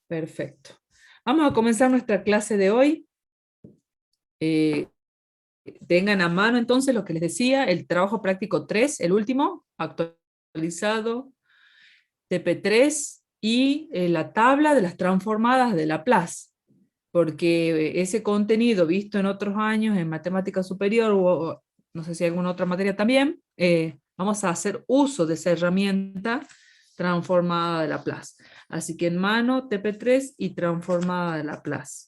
Perfecto. Vamos a comenzar nuestra clase de hoy. Tengan a mano entonces lo que les decía, el trabajo práctico 3, el último, actualizado, TP3, y la tabla de las transformadas de Laplace. Porque ese contenido visto en otros años en matemática superior, o no sé si alguna otra materia también, vamos a hacer uso de esa herramienta transformada de Laplace. Así que en mano, TP3 y transformada de Laplace.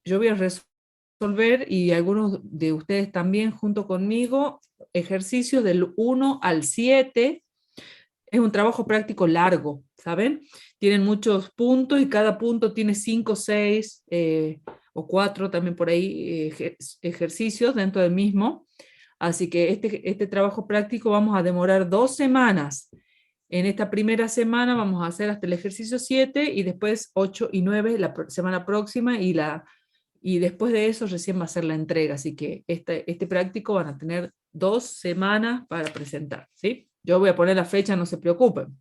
Yo voy a resolver, y algunos de ustedes también junto conmigo, ejercicios del 1 al 7. Es un trabajo práctico largo, ¿saben? Tienen muchos puntos y cada punto tiene 5, 6 o 4 también por ahí ejercicios dentro del mismo. Así que este trabajo práctico vamos a demorar 2 semanas. En esta primera semana vamos a hacer hasta el ejercicio 7 y después 8 y 9 la semana próxima, y después de eso recién va a ser la entrega. Así que este práctico van a tener 2 semanas para presentar, ¿sí? Yo voy a poner la fecha, no se preocupen,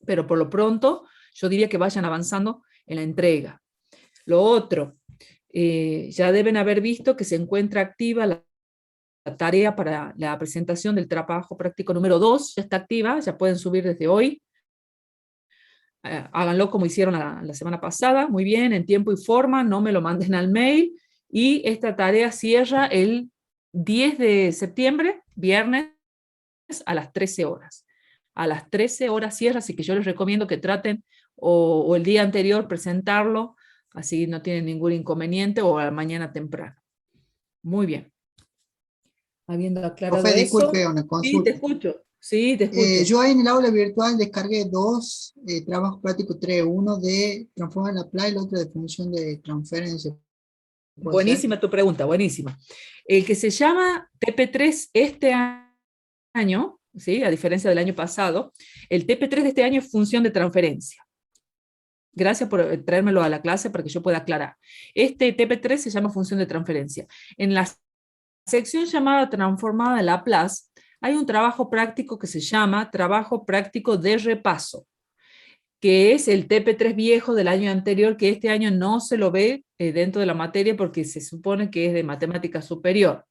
pero por lo pronto yo diría que vayan avanzando en la entrega. Lo otro, ya deben haber visto que se encuentra activa la tarea para la presentación del trabajo práctico número 2, ya está activa, ya pueden subir desde hoy. Háganlo como hicieron la semana pasada, muy bien, en tiempo y forma, no me lo manden al mail, y esta tarea cierra el 10 de septiembre, viernes, a las 13 horas. A las 13 horas cierra, así que yo les recomiendo que traten o el día anterior presentarlo, así no tienen ningún inconveniente, o a la mañana temprano. Muy bien. Habiendo aclarado Profe, eso, disculpe una sí, te consulta. escucho, sí, te escucho. Yo ahí en el aula virtual descargué dos trabajos prácticos 3, uno de transformar en Laplace y el otro de función de transferencia. ¿Puede ser? Buenísima tu pregunta, buenísima. El que se llama TP3 este año, ¿sí? A diferencia del año pasado, el TP3 de este año es función de transferencia. Gracias por traérmelo a la clase para que yo pueda aclarar. Este TP3 se llama función de transferencia. En la sección llamada transformada de Laplace hay un trabajo práctico que se llama trabajo práctico de repaso, que es el TP3 viejo del año anterior, que este año no se lo ve dentro de la materia porque se supone que es de matemática superior.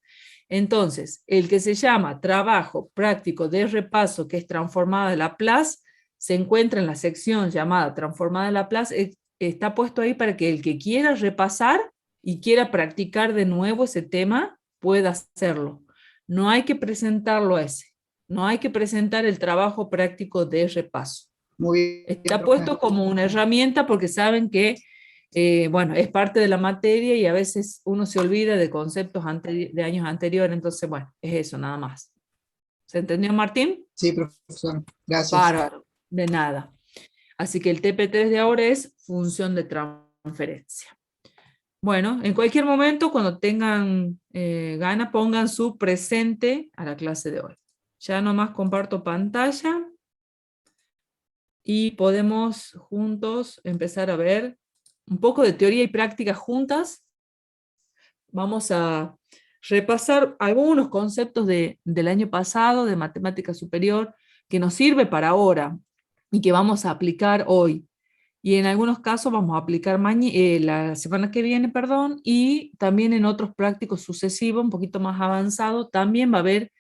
Entonces, el que se llama trabajo práctico de repaso, que es transformada de Laplace, se encuentra en la sección llamada transformada de Laplace, está puesto ahí para que el que quiera repasar y quiera practicar de nuevo ese tema, pueda hacerlo. No hay que presentarlo a ese, no hay que presentar el trabajo práctico de repaso. Muy bien, Está profe. puesto como una herramienta porque saben que, bueno, es parte de la materia y a veces uno se olvida de conceptos de años anteriores, entonces, bueno, es eso nada más. ¿Se entendió, Martín? Sí, profesor. Gracias. Bárbaro, de nada. Así que el TP3 de ahora es función de transferencia. Bueno, en cualquier momento, cuando tengan gana, pongan su presente a la clase de hoy. Ya nomás comparto pantalla y podemos juntos empezar a ver un poco de teoría y práctica juntas. Vamos a repasar algunos conceptos del año pasado de matemática superior que nos sirve para ahora y que vamos a aplicar hoy. Y en algunos casos vamos a aplicar la semana que viene, perdón, y también en otros prácticos sucesivos, un poquito más avanzado, también va a haber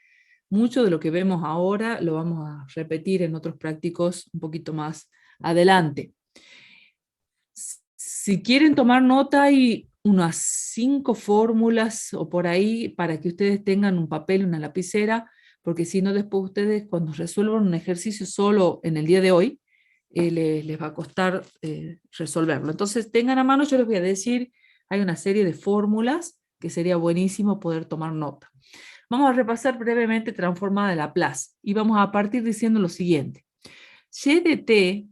mucho de lo que vemos ahora, lo vamos a repetir en otros prácticos un poquito más adelante. Si quieren tomar nota, hay unas 5 fórmulas o por ahí para que ustedes tengan un papel y una lapicera, porque si no después ustedes cuando resuelvan un ejercicio solo en el día de hoy, les va a costar resolverlo. Entonces tengan a mano, yo les voy a decir, hay una serie de fórmulas que sería buenísimo poder tomar nota. Vamos a repasar brevemente transformada de Laplace y vamos a partir diciendo lo siguiente. Y de t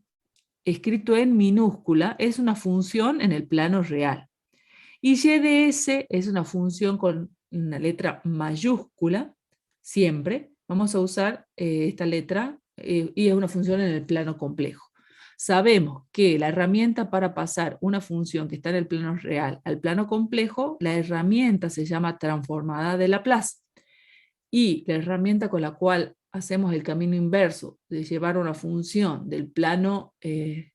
escrito en minúscula, es una función en el plano real. Y y de s es una función con una letra mayúscula, siempre. Vamos a usar esta letra y es una función en el plano complejo. Sabemos que la herramienta para pasar una función que está en el plano real al plano complejo, la herramienta se llama transformada de Laplace. Y la herramienta con la cual hacemos el camino inverso de llevar una función del plano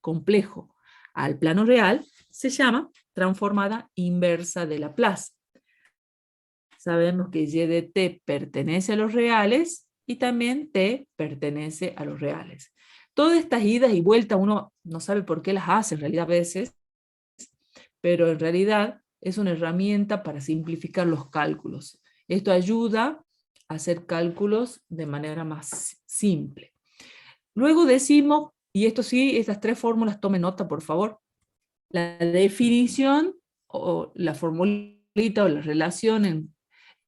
complejo al plano real, se llama transformada inversa de Laplace. Sabemos que y de t pertenece a los reales y también t pertenece a los reales. Todas estas idas y vueltas uno no sabe por qué las hace en realidad a veces, pero en realidad es una herramienta para simplificar los cálculos. Esto ayuda a hacer cálculos de manera más simple. Luego decimos, y esto sí, estas tres fórmulas, tomen nota por favor, la definición o la formulita o la relación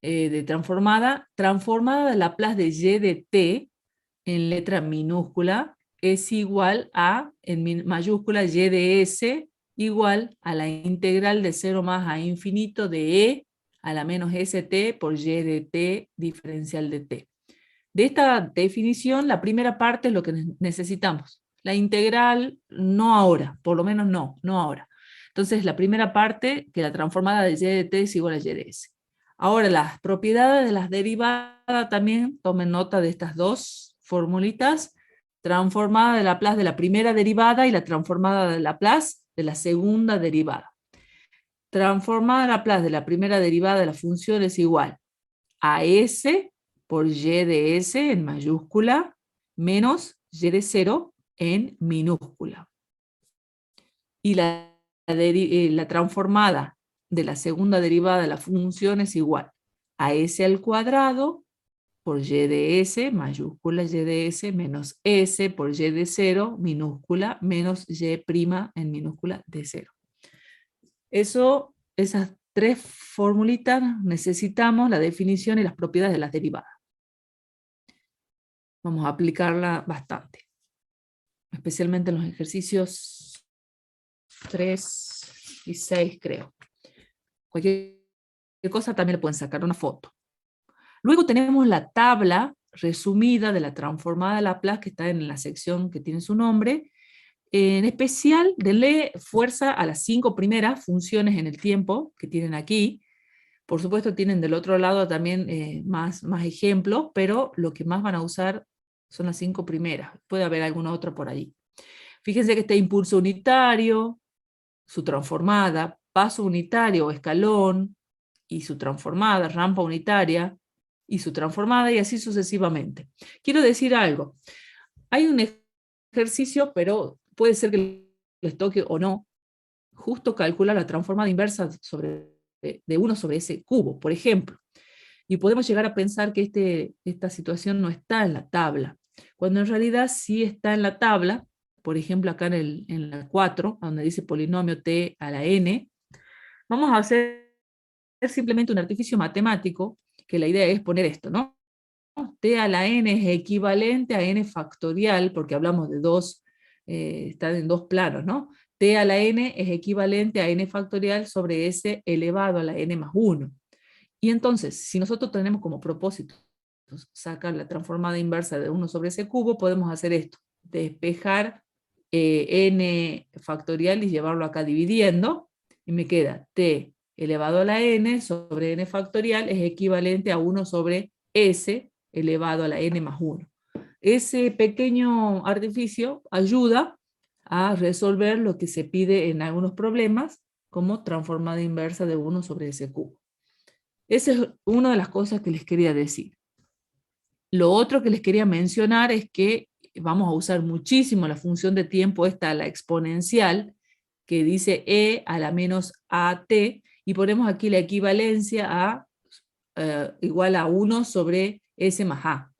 de transformada de Laplace de y de t en letra minúscula es igual a, en mayúscula, y de s igual a la integral de 0 más a infinito de e a la menos st por y de t diferencial de t. De esta definición, la primera parte es lo que necesitamos. La integral, no ahora, por lo menos no ahora. Entonces, la primera parte, que la transformada de y de t es igual a y de s. Ahora, las propiedades de las derivadas también, tomen nota de estas dos formulitas, transformada de Laplace de la primera derivada y la transformada de Laplace de la segunda derivada. Transformada de Laplace de la primera derivada de la función es igual a s por y de s en mayúscula menos y de 0 en minúscula. Y la transformada de la segunda derivada de la función es igual a s al cuadrado por y de s, mayúscula y de s, menos s por y de 0, minúscula, menos y' en minúscula de 0. Esas tres formulitas necesitamos la definición y las propiedades de las derivadas. Vamos a aplicarla bastante, especialmente en los ejercicios 3 y 6, creo. Cualquier cosa también le pueden sacar una foto. Luego tenemos la tabla resumida de la transformada de Laplace que está en la sección que tiene su nombre. En especial, denle fuerza a las 5 primeras funciones en el tiempo que tienen aquí. Por supuesto, tienen del otro lado también más ejemplos, pero lo que más van a usar son las 5 primeras. Puede haber alguna otra por allí. Fíjense que este impulso unitario, su transformada, paso unitario o escalón, y su transformada, rampa unitaria, y su transformada, y así sucesivamente. Quiero decir algo. Hay un ejercicio, pero puede ser que les toque o no, justo calcular la transformada inversa de 1 sobre ese cubo, por ejemplo. Y podemos llegar a pensar que esta situación no está en la tabla, cuando en realidad sí está en la tabla. Por ejemplo, acá en la 4, donde dice polinomio t a la n, vamos a hacer simplemente un artificio matemático, que la idea es poner esto, ¿no? T a la n es equivalente a n factorial, porque hablamos de están en dos planos, ¿no? T a la n es equivalente a n factorial sobre s elevado a la n más 1. Y entonces, si nosotros tenemos como propósito sacar la transformada inversa de 1 sobre ese cubo, podemos hacer esto, despejar n factorial y llevarlo acá dividiendo, y me queda t elevado a la n sobre n factorial es equivalente a 1 sobre s elevado a la n más 1. Ese pequeño artificio ayuda a resolver lo que se pide en algunos problemas, como transformada inversa de 1 sobre ese cubo. Esa es una de las cosas que les quería decir. Lo otro que les quería mencionar es que vamos a usar muchísimo la función de tiempo, la exponencial, que dice e a la menos at, y ponemos aquí la equivalencia a igual a 1 sobre s más a.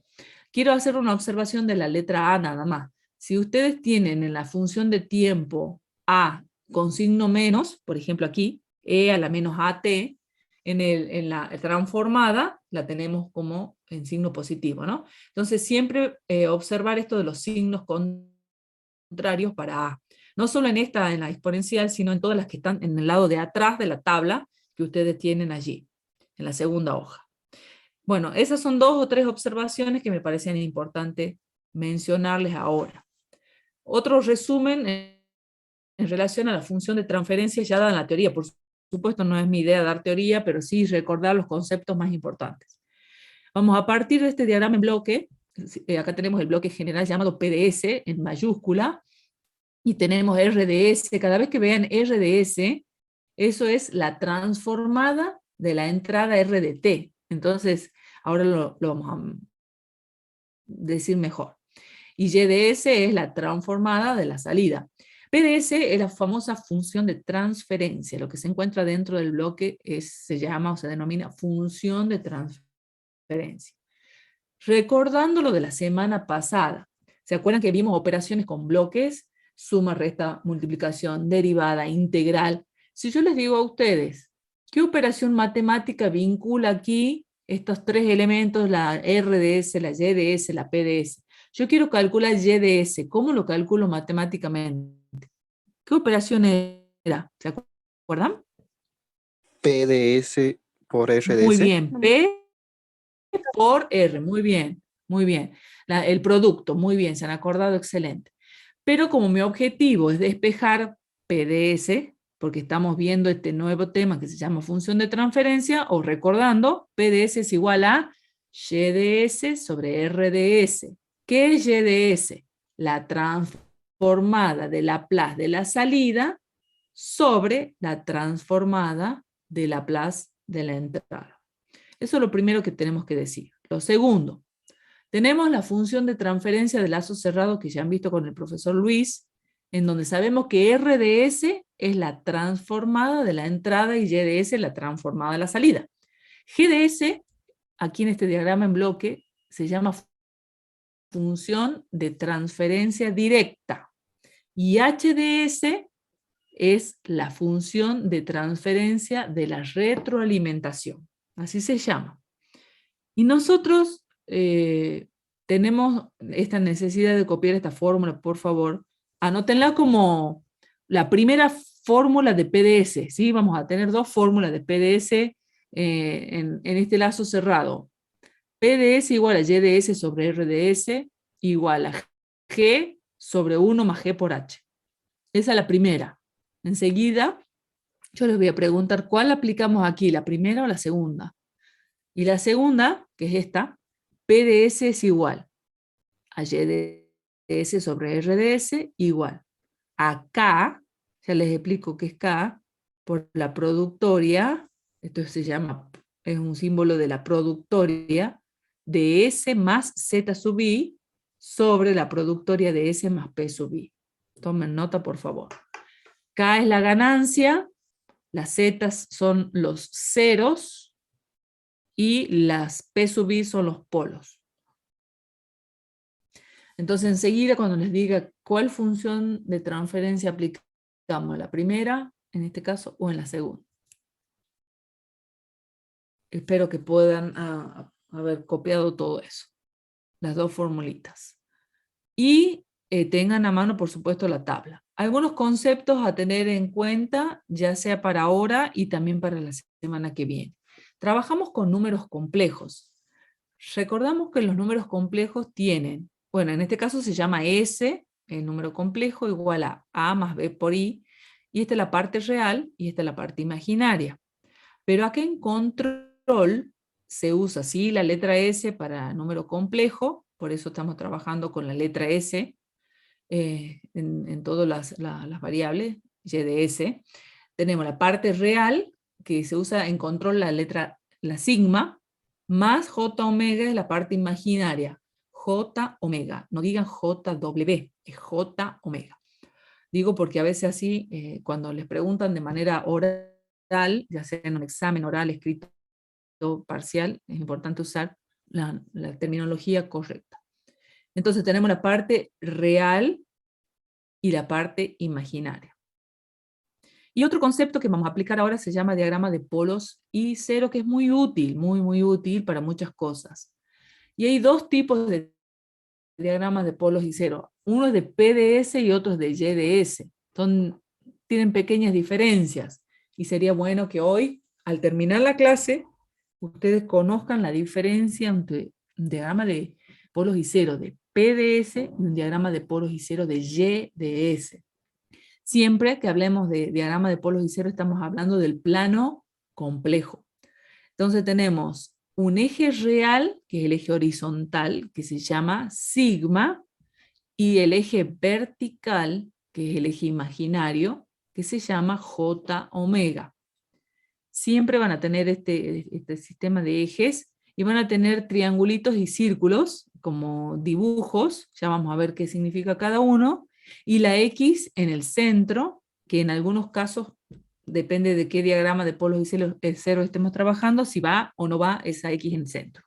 Quiero hacer una observación de la letra a nada más. Si ustedes tienen en la función de tiempo a con signo menos, por ejemplo aquí, e a la menos at, en la transformada la tenemos como en signo positivo, ¿no? Entonces siempre observar esto de los signos contrarios para a. No solo en la exponencial, sino en todas las que están en el lado de atrás de la tabla que ustedes tienen allí, en la segunda hoja. Bueno, esas son 2 o 3 observaciones que me parecían importantes mencionarles ahora. Otro resumen en relación a la función de transferencia ya dada en la teoría. Por supuesto, no es mi idea dar teoría, pero sí recordar los conceptos más importantes. Vamos a partir de este diagrama en bloque. Acá tenemos el bloque general llamado PDS en mayúscula. y tenemos RDS. Cada vez que vean RDS, eso es la transformada de la entrada RDT. Entonces, ahora lo vamos a decir mejor. Y YDS es la transformada de la salida. PDS es la famosa función de transferencia. Lo que se encuentra dentro del bloque se llama o se denomina función de transferencia. Recordando lo de la semana pasada, ¿se acuerdan que vimos operaciones con bloques? Suma, resta, multiplicación, derivada, integral. Si yo les digo a ustedes, ¿qué operación matemática vincula aquí estos tres elementos, la RDS, la YDS, la PDS? Yo quiero calcular YDS. ¿Cómo lo calculo matemáticamente? ¿Qué operación era? ¿Se acuerdan? PDS por Muy RDS. bien. P por R. Muy bien. Muy bien. El producto. Muy bien. Se han acordado. Excelente. Pero como mi objetivo es despejar PDS, porque estamos viendo este nuevo tema que se llama función de transferencia, o recordando, PDS es igual a YDS sobre RDS. ¿Qué es YDS? La transformada de Laplace de la salida sobre la transformada de Laplace de la entrada. Eso es lo primero que tenemos que decir. Lo segundo, tenemos la función de transferencia de lazo cerrado que ya han visto con el profesor Luis, en donde sabemos que RDS es la transformada de la entrada y YDS la transformada de la salida. GDS, aquí en este diagrama en bloque, se llama función de transferencia directa. Y HDS es la función de transferencia de la retroalimentación. Así se llama. Y nosotros tenemos esta necesidad de copiar esta fórmula, por favor. Anótenla como la primera fórmula de PDS, ¿sí? Vamos a tener dos fórmulas de PDS en este lazo cerrado. PDS igual a YDS sobre RDS igual a G sobre 1 más G por H. Esa es la primera. Enseguida, yo les voy a preguntar cuál aplicamos aquí, la primera o la segunda. Y la segunda, que es esta, PDS es igual a YDS sobre RDS igual a K, ya les explico qué es K, por la productoria, esto se llama, es un símbolo de la productoria, de S más Z sub I sobre la productoria de S más P sub I. Tomen nota, por favor. K es la ganancia, las Z son los ceros, y las P sub I son los polos. Entonces enseguida cuando les diga cuál función de transferencia aplicamos, la primera, en este caso, o en la segunda. Espero que puedan haber copiado todo eso, las dos formulitas. Y tengan a mano, por supuesto, la tabla. Algunos conceptos a tener en cuenta, ya sea para ahora y también para la semana que viene. Trabajamos con números complejos. Recordamos que los números complejos tienen, bueno, en este caso se llama S, el número complejo, igual a más B por I, y esta es la parte real y esta es la parte imaginaria. Pero acá en control se usa, sí, la letra S para número complejo, por eso estamos trabajando con la letra S en todas las variables, Y de S. Tenemos la parte real, que se usa en control la sigma, más J omega es la parte imaginaria. J omega, no digan JW, es J omega. Digo porque a veces así, cuando les preguntan de manera oral, ya sea en un examen oral, escrito, parcial, es importante usar la terminología correcta. Entonces tenemos la parte real y la parte imaginaria. Y otro concepto que vamos a aplicar ahora se llama diagrama de polos y cero, que es muy útil, muy útil para muchas cosas. Y hay dos tipos de diagramas de polos y cero. Uno es de PDS y otro es de YDS. Tienen pequeñas diferencias. Y sería bueno que hoy, al terminar la clase, ustedes conozcan la diferencia entre un diagrama de polos y cero de PDS y un diagrama de polos y cero de YDS. Siempre que hablemos de diagrama de polos y cero estamos hablando del plano complejo. Entonces tenemos un eje real, que es el eje horizontal, que se llama sigma, y el eje vertical, que es el eje imaginario, que se llama J omega. Siempre van a tener este sistema de ejes y van a tener triangulitos y círculos como dibujos, ya vamos a ver qué significa cada uno, y la X en el centro, que en algunos casos depende de qué diagrama de polos y ceros estemos trabajando, si va o no va esa X en el centro.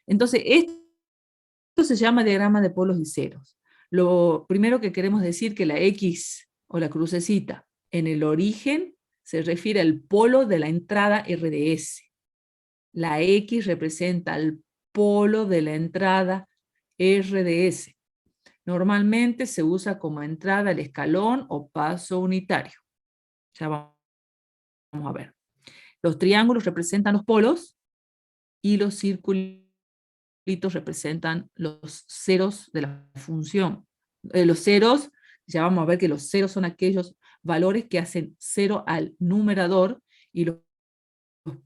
Entonces, esto se llama diagrama de polos y ceros. Lo primero que queremos decir que la X o la crucecita en el origen se refiere al polo de la entrada RDS. La X representa el polo de la entrada RDS. Normalmente se usa como entrada el escalón o paso unitario. Ya vamos a ver. Los triángulos representan los polos y los circulitos representan los ceros de la función. Los ceros, ya vamos a ver que los ceros son aquellos valores que hacen 0 al numerador y los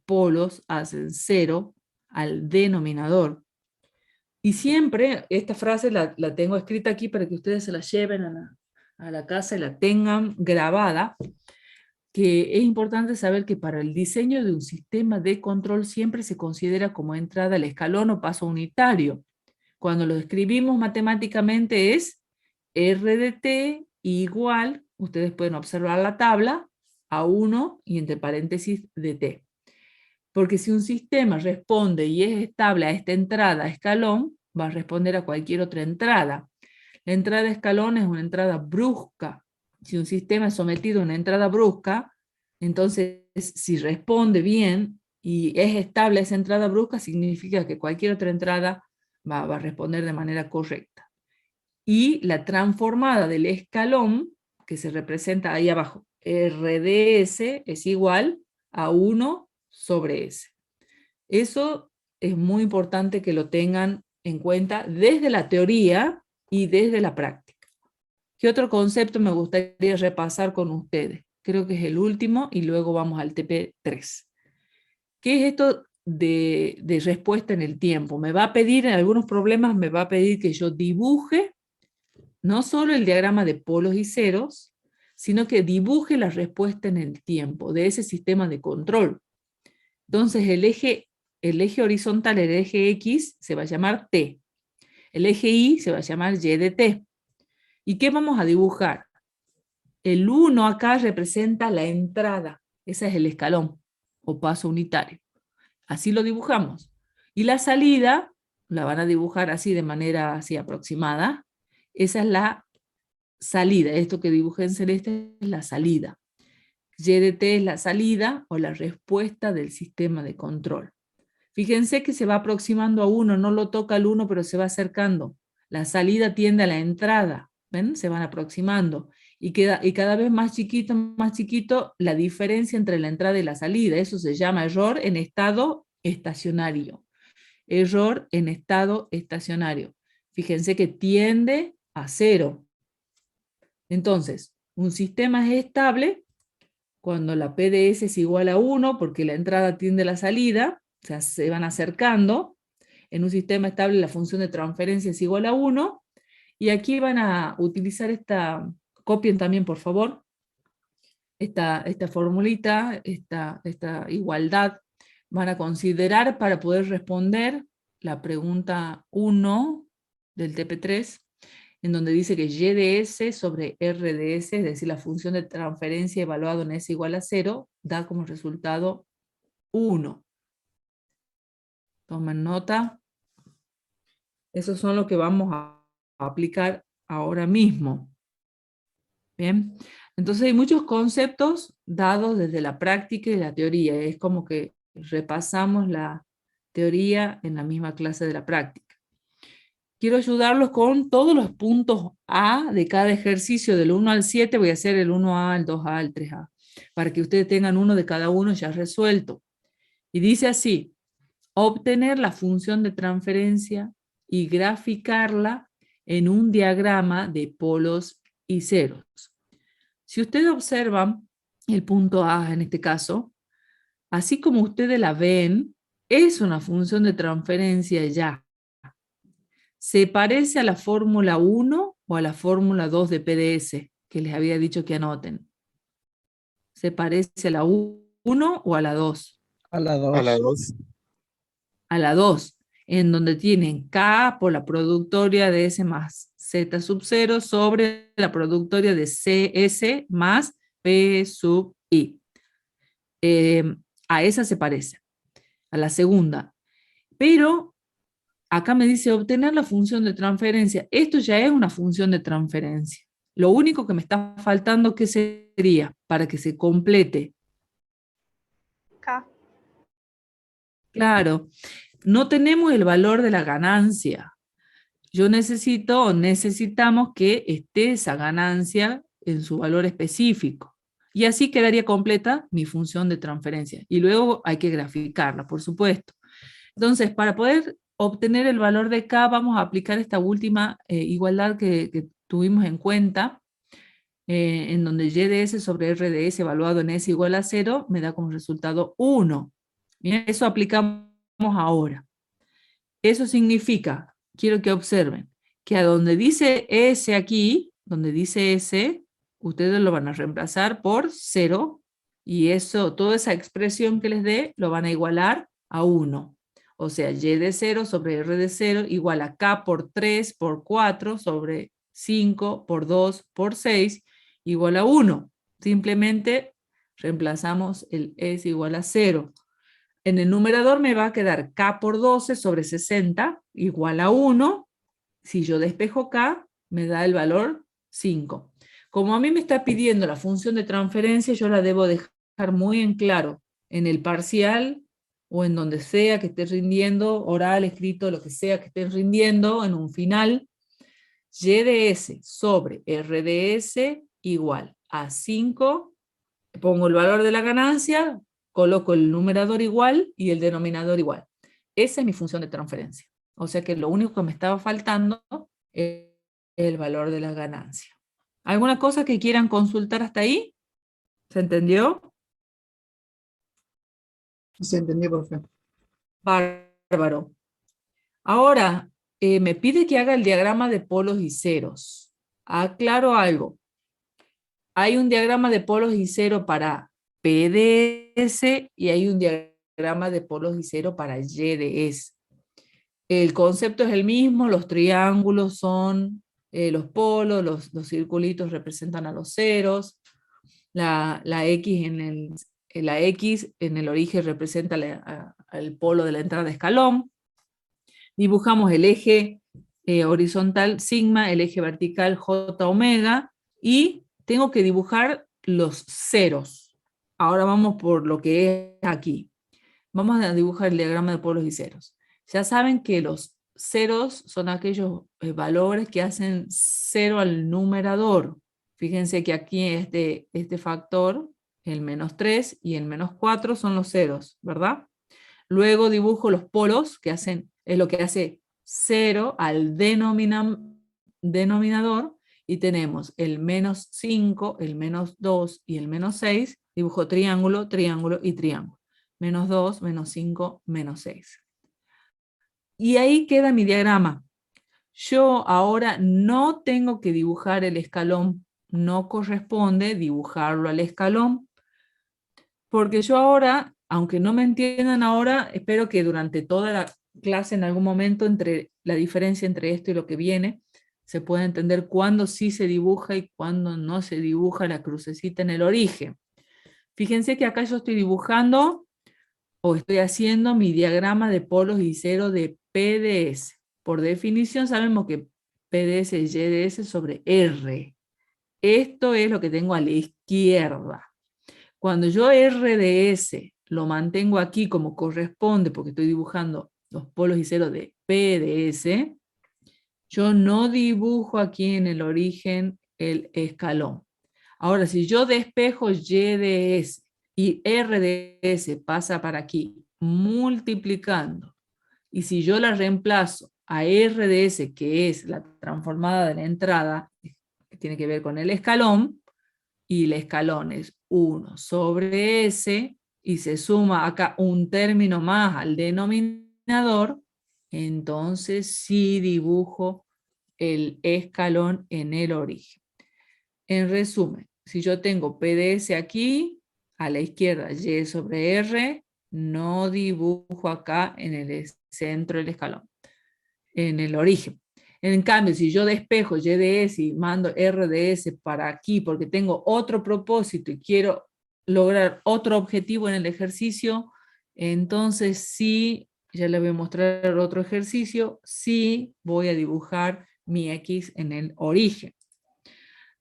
polos hacen 0 al denominador. Y siempre, esta frase la tengo escrita aquí para que ustedes se la lleven a la casa y la tengan grabada, que es importante saber que para el diseño de un sistema de control siempre se considera como entrada el escalón o paso unitario. Cuando lo escribimos matemáticamente es R de t igual, ustedes pueden observar la tabla, a 1 y entre paréntesis de t. Porque si un sistema responde y es estable a esta entrada escalón, va a responder a cualquier otra entrada. La entrada escalón es una entrada brusca. Si un sistema es sometido a una entrada brusca, entonces si responde bien y es estable a esa entrada brusca, significa que cualquier otra entrada va a responder de manera correcta. Y la transformada del escalón, que se representa ahí abajo, RDS es igual a 1 sobre S. Eso es muy importante que lo tengan en cuenta desde la teoría y desde la práctica. ¿Qué otro concepto me gustaría repasar con ustedes? Creo que es el último y luego vamos al TP3. ¿Qué es esto de respuesta en el tiempo? Me va a pedir, en algunos problemas me va a pedir que yo dibuje no solo el diagrama de polos y ceros, sino que dibuje la respuesta en el tiempo de ese sistema de control. Entonces el eje horizontal, el eje X, se va a llamar T. El eje Y se va a llamar Y de T. ¿Y qué vamos a dibujar? El 1 acá representa la entrada. Ese es el escalón o paso unitario. Así lo dibujamos. Y la salida la van a dibujar así de manera así aproximada. Esa es la salida. Esto que dibujé en celeste es la salida. Y de t es la salida o la respuesta del sistema de control. Fíjense que se va aproximando a 1, no lo toca al 1, pero se va acercando. La salida tiende a la entrada, ¿ven? Se van aproximando. Y cada vez más chiquito, la diferencia entre la entrada y la salida. Eso se llama error en estado estacionario. Error en estado estacionario. Fíjense que tiende a 0. Entonces, un sistema es estable cuando la PDS es igual a 1, porque la entrada tiende a la salida, o sea, se van acercando. En un sistema estable la función de transferencia es igual a 1, y aquí van a utilizar copien también por favor, esta formulita, esta igualdad, van a considerar para poder responder la pregunta 1 del TP3, en donde dice que Y de S sobre R de S, es decir, la función de transferencia evaluada en S igual a 0, da como resultado 1. Tomen nota. Esos son los que vamos a aplicar ahora mismo. Bien. Entonces hay muchos conceptos dados desde la práctica y la teoría. Es como que repasamos la teoría en la misma clase de la práctica. Quiero ayudarlos con todos los puntos A de cada ejercicio, del 1 al 7, voy a hacer el 1A, el 2A, el 3A, para que ustedes tengan uno de cada uno ya resuelto. Y dice así: obtener la función de transferencia y graficarla en un diagrama de polos y ceros. Si ustedes observan el punto A en este caso, así como ustedes la ven, es una función de transferencia ya. ¿Se parece a la fórmula 1 o a la fórmula 2 de PDS? que les había dicho que anoten. ¿Se parece a la 1 o a la 2? A la A la 2. 2. A la 2, en donde tienen K por la productoria de S más Z sub 0 sobre la productoria de CS más P sub I. A esa se parece, a la segunda. Pero acá me dice obtener la función de transferencia. Esto ya es una función de transferencia. Lo único que me está faltando, ¿qué sería? Para que se complete. K. Claro, no tenemos el valor de la ganancia. Yo necesito o necesitamos que esté esa ganancia en su valor específico. Y así quedaría completa mi función de transferencia. Y luego hay que graficarla, por supuesto. Entonces, para poder obtener el valor de K, vamos a aplicar esta última igualdad que tuvimos en cuenta, en donde Y de S sobre R de S evaluado en S igual a 0, me da como resultado 1. Bien, eso aplicamos ahora. Eso significa, quiero que observen, que a donde dice S aquí, donde dice S, ustedes lo van a reemplazar por 0, y eso, toda esa expresión que les dé, lo van a igualar a 1. O sea, Y de 0 sobre R de 0 igual a K por 3 por 4 sobre 5 por 2 por 6 igual a 1. Simplemente reemplazamos el S igual a 0. En el numerador me va a quedar K por 12 sobre 60 igual a 1. Si yo despejo K, me da el valor 5. Como a mí me está pidiendo la función de transferencia, yo la debo dejar muy en claro en el parcial o en donde sea que esté rindiendo, oral, escrito, lo que sea que esté rindiendo, en un final, Y de S sobre R de S igual a 5, pongo el valor de la ganancia, coloco el numerador igual y el denominador igual. Esa es mi función de transferencia. O sea que lo único que me estaba faltando es el valor de la ganancia. ¿Alguna cosa que quieran consultar hasta ahí? ¿Se entendió? Se entendió, profe. Bárbaro. Ahora, me pide que haga el diagrama de polos y ceros. Aclaro algo. Hay un diagrama de polos y cero para P de S y hay un diagrama de polos y cero para Y de S. El concepto es el mismo, los triángulos son los polos, los circulitos representan a los ceros, la X en el origen representa al polo de la entrada de escalón. Dibujamos el eje horizontal sigma, el eje vertical J omega, y tengo que dibujar los ceros. Ahora vamos por lo que es aquí. Vamos a dibujar el diagrama de polos y ceros. Ya saben que los ceros son aquellos valores que hacen cero al numerador. Fíjense que aquí este factor, el -3 y el -4 son los ceros, ¿verdad? Luego dibujo los polos, que es lo que hace 0 al denominador, y tenemos el -5, el -2 y el -6. Dibujo triángulo, triángulo y triángulo. -2, -5, -6. Y ahí queda mi diagrama. Yo ahora no tengo que dibujar el escalón, no corresponde dibujarlo al escalón, porque yo ahora, aunque no me entiendan ahora, espero que durante toda la clase en algún momento entre la diferencia entre esto y lo que viene, se pueda entender cuándo sí se dibuja y cuándo no se dibuja la crucecita en el origen. Fíjense que acá yo estoy dibujando o estoy haciendo mi diagrama de polos y cero de PDS. Por definición sabemos que PDS es YDS sobre R. Esto es lo que tengo a la izquierda. Cuando yo R de S lo mantengo aquí como corresponde, porque estoy dibujando los polos y ceros de P de S, yo no dibujo aquí en el origen el escalón. Ahora, si yo despejo Y de S y R de S pasa para aquí, multiplicando, y si yo la reemplazo a R de S, que es la transformada de la entrada, que tiene que ver con el escalón, y el escalón es 1 sobre S, y se suma acá un término más al denominador, entonces sí dibujo el escalón en el origen. En resumen, si yo tengo PDS aquí, a la izquierda Y sobre R, no dibujo acá en el centro del escalón, en el origen. En cambio, si yo despejo Y de S y mando R de S para aquí porque tengo otro propósito y quiero lograr otro objetivo en el ejercicio, entonces sí, ya le voy a mostrar otro ejercicio, sí voy a dibujar mi X en el origen.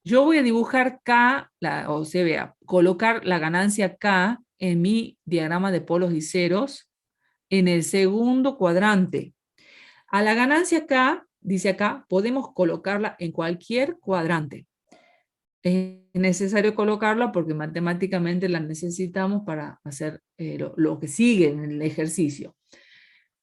Yo voy a dibujar K, o se vea, colocar la ganancia K en mi diagrama de polos y ceros en el segundo cuadrante. A la ganancia K, dice acá, podemos colocarla en cualquier cuadrante. Es necesario colocarla porque matemáticamente la necesitamos para hacer lo que sigue en el ejercicio.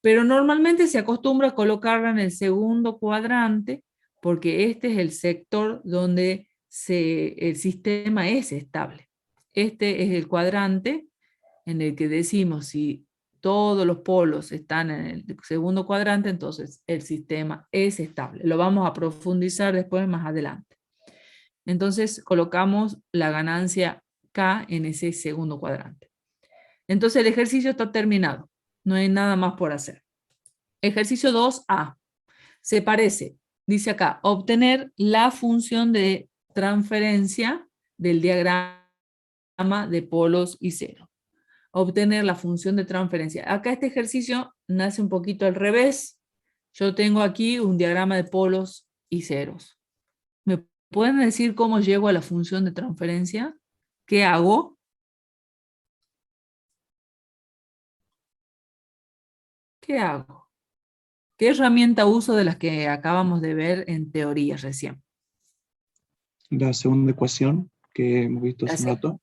Pero normalmente se acostumbra a colocarla en el segundo cuadrante porque este es el sector donde el sistema es estable. Este es el cuadrante en el que decimos si todos los polos están en el segundo cuadrante, entonces el sistema es estable. Lo vamos a profundizar después más adelante. Entonces colocamos la ganancia K en ese segundo cuadrante. Entonces el ejercicio está terminado. No hay nada más por hacer. Ejercicio 2A. Se parece, dice acá, obtener la función de transferencia del diagrama de polos y cero. Obtener la función de transferencia. Acá este ejercicio nace un poquito al revés. Yo tengo aquí un diagrama de polos y ceros. ¿Me pueden decir cómo llego a la función de transferencia? ¿Qué hago? ¿Qué hago? ¿Qué herramienta uso de las que acabamos de ver en teoría recién? La segunda ecuación que hemos visto La hace un rato.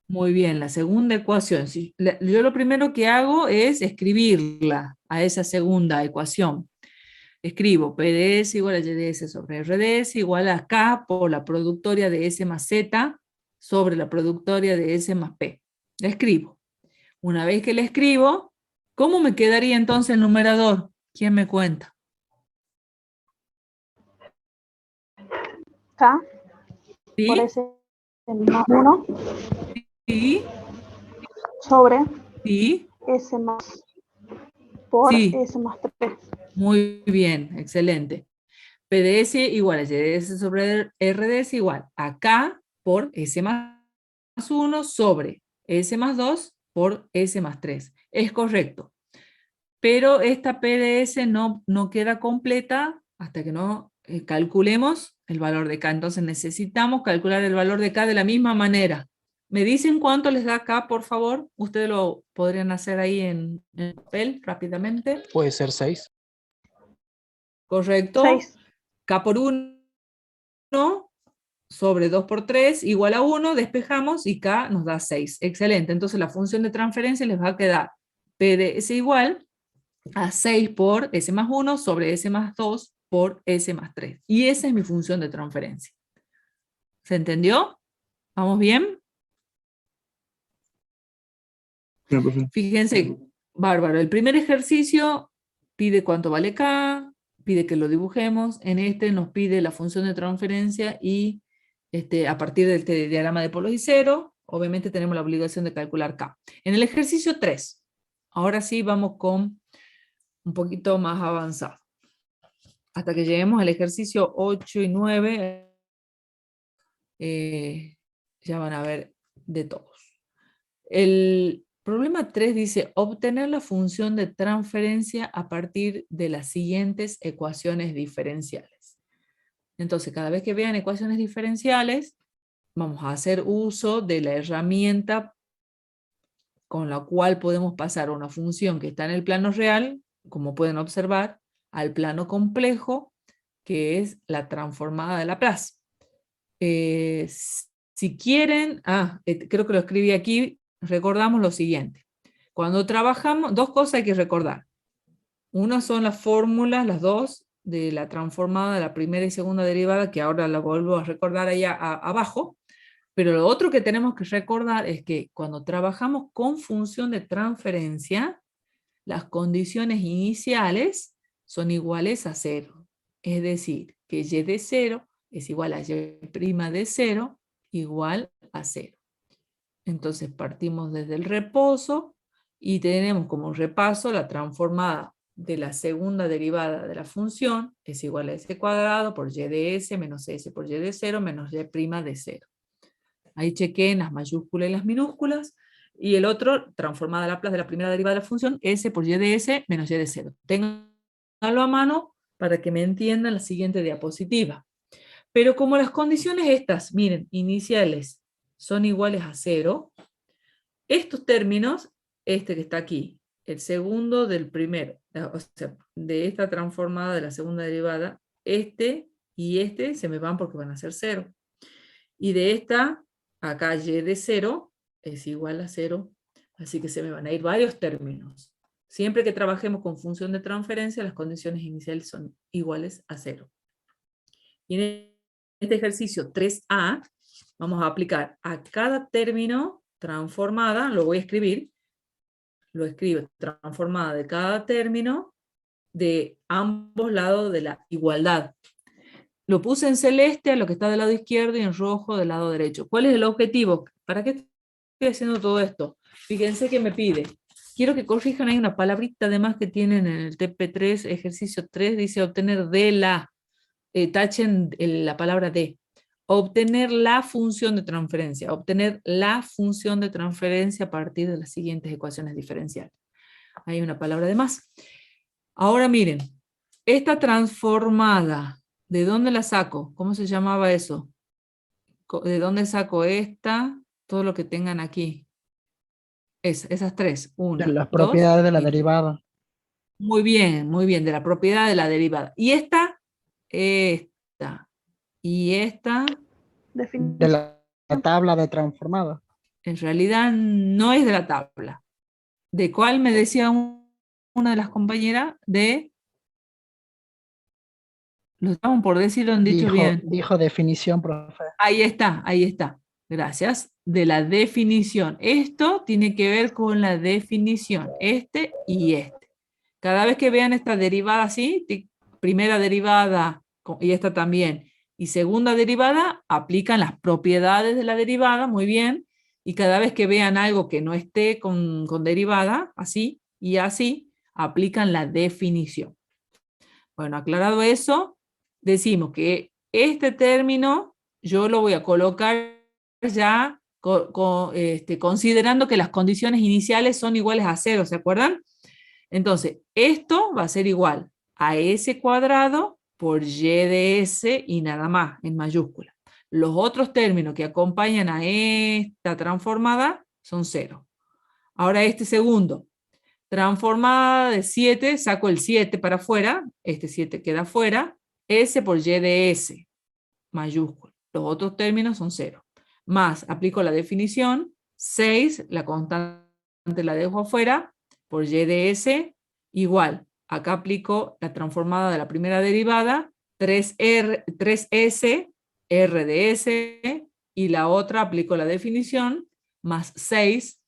Muy bien, la segunda ecuación. Yo lo primero que hago es escribirla a esa segunda ecuación. Escribo P de S igual a Y de S sobre R de S igual a K por la productoria de S más Z sobre la productoria de S más P. La escribo. Una vez que la escribo, ¿cómo me quedaría entonces el numerador? ¿Quién me cuenta? K por ¿Sí? S más 1 ¿Sí? sobre ¿Sí? S más por Sí. S más 3. Muy bien, excelente. P de S igual a Y de S sobre R de S igual a K por S más 1 sobre S más 2 por S más 3. Es correcto. Pero esta P de S no queda completa hasta que no calculemos el valor de K. Entonces necesitamos calcular el valor de K de la misma manera. ¿Me dicen cuánto les da K, por favor? Ustedes lo podrían hacer ahí en papel rápidamente. Puede ser 6. Correcto. 6. K por 1 sobre 2 por 3 igual a 1, despejamos y K nos da 6. Excelente. Entonces la función de transferencia les va a quedar P de S igual a 6 por S más 1 sobre S más 2 por S más 3. Y esa es mi función de transferencia. ¿Se entendió? ¿Vamos bien? Sí, profe. Fíjense, bárbaro. El primer ejercicio pide cuánto vale K, pide que lo dibujemos. En este nos pide la función de transferencia y a partir del diagrama de polos y cero, obviamente tenemos la obligación de calcular K. En el ejercicio 3, ahora sí vamos con un poquito más avanzado. Hasta que lleguemos al ejercicio 8 y 9, ya van a ver de todos. El problema 3 dice, obtener la función de transferencia a partir de las siguientes ecuaciones diferenciales. Entonces, cada vez que vean ecuaciones diferenciales, vamos a hacer uso de la herramienta con la cual podemos pasar una función que está en el plano real, como pueden observar, al plano complejo, que es la transformada de Laplace. Si quieren, creo que lo escribí aquí, recordamos lo siguiente. Cuando trabajamos, dos cosas hay que recordar. Una son las fórmulas, las dos, de la transformada de la primera y segunda derivada, que ahora la vuelvo a recordar allá abajo. Pero lo otro que tenemos que recordar es que cuando trabajamos con función de transferencia, las condiciones iniciales son iguales a 0. Es decir, que y de 0 es igual a y' de 0 igual a 0. Entonces partimos desde el reposo y tenemos como repaso la transformada de la segunda derivada de la función es igual a s cuadrado por y de s menos s por y de 0 menos y' de 0. Ahí chequeen las mayúsculas y las minúsculas. Y el otro, transformada Laplace de la primera derivada de la función, s por y de s menos y de 0. Ténganlo a mano para que me entiendan la siguiente diapositiva. Pero como las condiciones estas, miren, iniciales, son iguales a 0, estos términos, este que está aquí, el segundo del primero, o sea, de esta transformada de la segunda derivada, este y este se me van porque van a ser 0. Y de esta, acá y de 0 es igual a 0, así que se me van a ir varios términos. Siempre que trabajemos con función de transferencia, las condiciones iniciales son iguales a 0. Y en este ejercicio 3A, vamos a aplicar a cada término transformada, lo voy a escribir, lo escribo transformada de cada término de ambos lados de la igualdad. Lo puse en celeste a lo que está del lado izquierdo y en rojo del lado derecho. ¿Cuál es el objetivo? ¿Para qué estoy haciendo todo esto? Fíjense que me pide. Quiero que corrijan, hay una palabrita además que tienen en el TP3, ejercicio 3, dice obtener de la. Tachen la palabra de. Obtener la función de transferencia. Obtener la función de transferencia a partir de las siguientes ecuaciones diferenciales. Hay una palabra de más. Ahora miren, esta transformada, ¿de dónde la saco? ¿Cómo se llamaba eso? ¿De dónde saco esta? Todo lo que tengan aquí. Esas tres. De Una, las dos. propiedades de la Y derivada. muy bien, de la propiedad de la derivada. Y esta, y esta, De Definición. la tabla de transformada. en realidad no es de la tabla. ¿De cuál me decía una de las compañeras? De, lo estaban por decir, lo han dicho bien. Dijo definición, profe. Ahí está. Gracias. De la definición. Esto tiene que ver con la definición. Este y este. Cada vez que vean esta derivada así, primera derivada y esta también, y segunda derivada, aplican las propiedades de la derivada, muy bien. Y cada vez que vean algo que no esté con derivada, así y así, aplican la definición. Bueno, aclarado eso, decimos que este término yo lo voy a colocar ya considerando que las condiciones iniciales son iguales a 0, ¿se acuerdan? Entonces, esto va a ser igual a s cuadrado por y de s y nada más, en mayúscula. Los otros términos que acompañan a esta transformada son 0. Ahora este segundo, transformada de 7, saco el 7 para afuera, este 7 queda afuera, s por y de s, mayúscula. Los otros términos son 0. Más, aplico la definición, 6, la constante la dejo afuera, por y de s, igual. Acá aplico la transformada de la primera derivada, 3s, r de s, y la otra aplico la definición, más 6,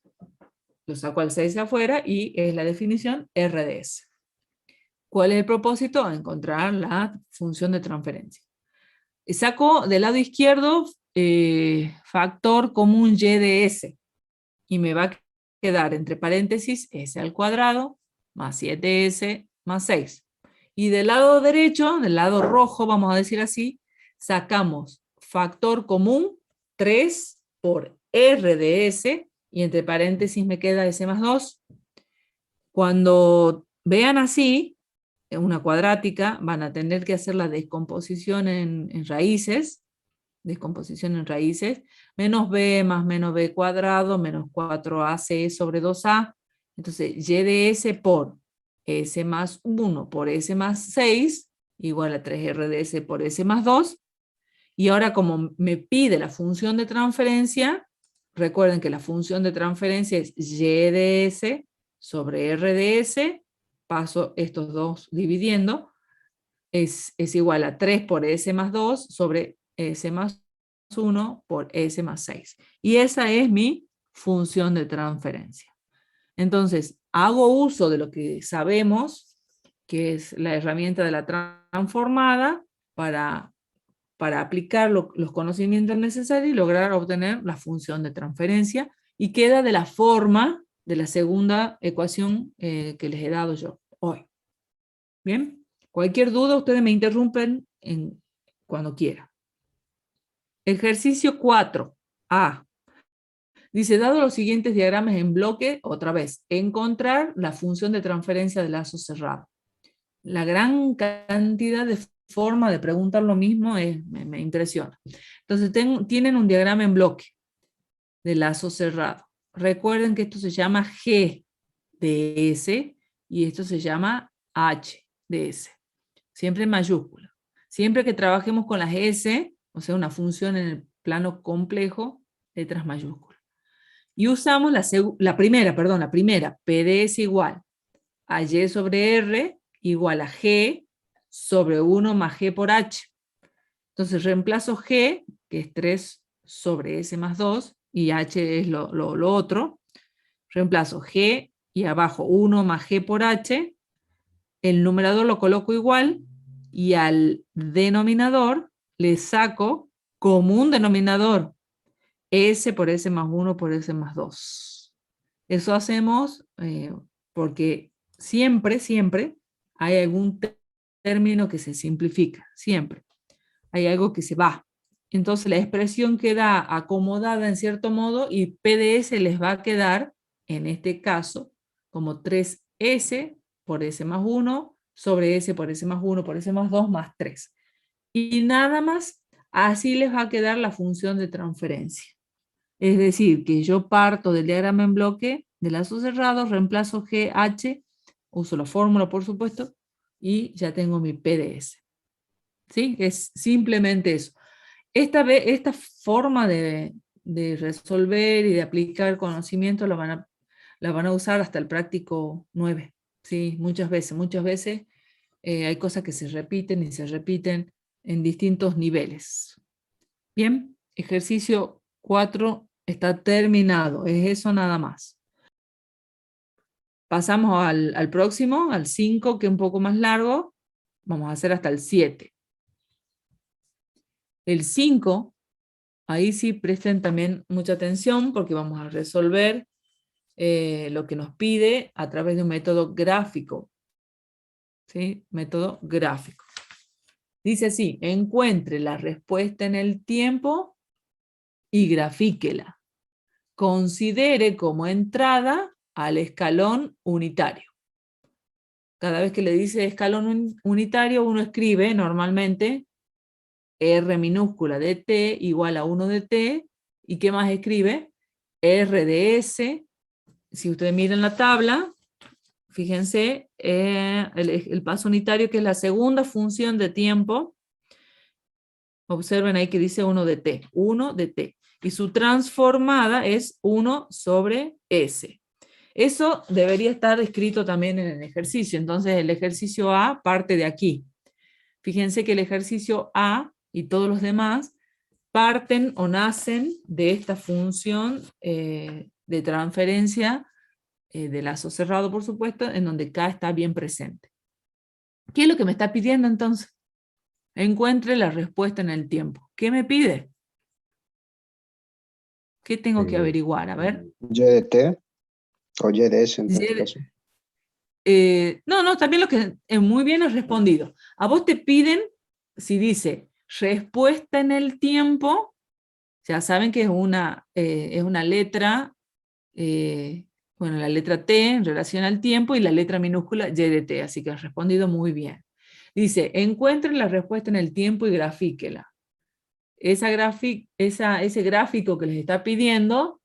lo saco al 6 de afuera y es la definición R de S. ¿Cuál es el propósito? Encontrar la función de transferencia. Saco del lado izquierdo factor común y de S y me va a quedar entre paréntesis S al cuadrado más 7S más 6. Y del lado derecho, del lado rojo, vamos a decir así, sacamos factor común 3 por R de S y entre paréntesis me queda S más 2. Cuando vean así, una cuadrática, van a tener que hacer la descomposición en raíces, menos b más menos b cuadrado, menos 4ac sobre 2a, entonces y de s por s más 1 por s más 6, igual a 3r de s por s más 2, y ahora como me pide la función de transferencia, recuerden que la función de transferencia es y de s sobre r de s, paso estos dos dividiendo, es igual a 3 por s más 2 sobre s más 1 por s más 6. Y esa es mi función de transferencia. Entonces, hago uso de lo que sabemos, que es la herramienta de la transformada, para para aplicar los conocimientos necesarios y lograr obtener la función de transferencia, y queda de la forma de la segunda ecuación que les he dado yo hoy. Bien, cualquier duda ustedes me interrumpen cuando quieran. Ejercicio 4A. Dice, dado los siguientes diagramas en bloque, otra vez, encontrar la función de transferencia de lazo cerrado. La gran cantidad de formas de preguntar lo mismo me impresiona. Entonces tienen un diagrama en bloque de lazo cerrado. Recuerden que esto se llama G de S y esto se llama H de S. Siempre en mayúscula. Siempre que trabajemos con las S, o sea, una función en el plano complejo, letras mayúsculas. Y usamos la primera, P de S igual a Y sobre R igual a G sobre 1 más G por H. Entonces reemplazo G, que es 3 sobre S más 2, y H es lo otro. Reemplazo G y abajo 1 más G por H. El numerador lo coloco igual y al denominador le saco como un denominador S por S más 1 por S más 2. Eso hacemos porque siempre hay algún término que se simplifica, siempre. Hay algo que se va. Entonces la expresión queda acomodada en cierto modo y P de S les va a quedar, en este caso, como 3S por S más 1 sobre S por S más 1 por S más 2 más 3. Y nada más, así les va a quedar la función de transferencia. Es decir, que yo parto del diagrama en bloque de lazo cerrado, reemplazo GH, uso la fórmula por supuesto, y ya tengo mi PDS. ¿Sí? Es simplemente eso. Esta forma de resolver y de aplicar conocimiento la van a usar hasta el práctico 9. ¿Sí? Muchas veces hay cosas que se repiten y se repiten en distintos niveles. Bien, ejercicio 4 está terminado, es eso nada más. Pasamos al próximo, al 5, que es un poco más largo. Vamos a hacer hasta el 7. El 5, ahí sí presten también mucha atención porque vamos a resolver lo que nos pide a través de un método gráfico. ¿Sí? Método gráfico. Dice así, encuentre la respuesta en el tiempo y grafíquela. Considere como entrada al escalón unitario. Cada vez que le dice escalón unitario, uno escribe normalmente R minúscula de T igual a 1 de T, ¿y qué más escribe? R de S. Si ustedes miran la tabla, fíjense, el paso unitario, que es la segunda función de tiempo, observen ahí que dice 1 de T, 1 de T. Y su transformada es 1 sobre S. Eso debería estar escrito también en el ejercicio. Entonces el ejercicio A parte de aquí. Fíjense que el ejercicio A y todos los demás parten o nacen de esta función de transferencia de lazo cerrado, por supuesto, en donde K está bien presente. ¿Qué es lo que me está pidiendo entonces? Encuentre la respuesta en el tiempo. ¿Qué me pide? ¿Qué tengo que averiguar? A ver. Y de T o Y de S en Y este caso. no, también lo que muy bien has respondido. A vos te piden, si dice respuesta en el tiempo, ya saben que es una letra, bueno, la letra T en relación al tiempo y la letra minúscula Y de T, así que has respondido muy bien. Dice, encuentre la respuesta en el tiempo y grafíquela. Ese gráfico que les está pidiendo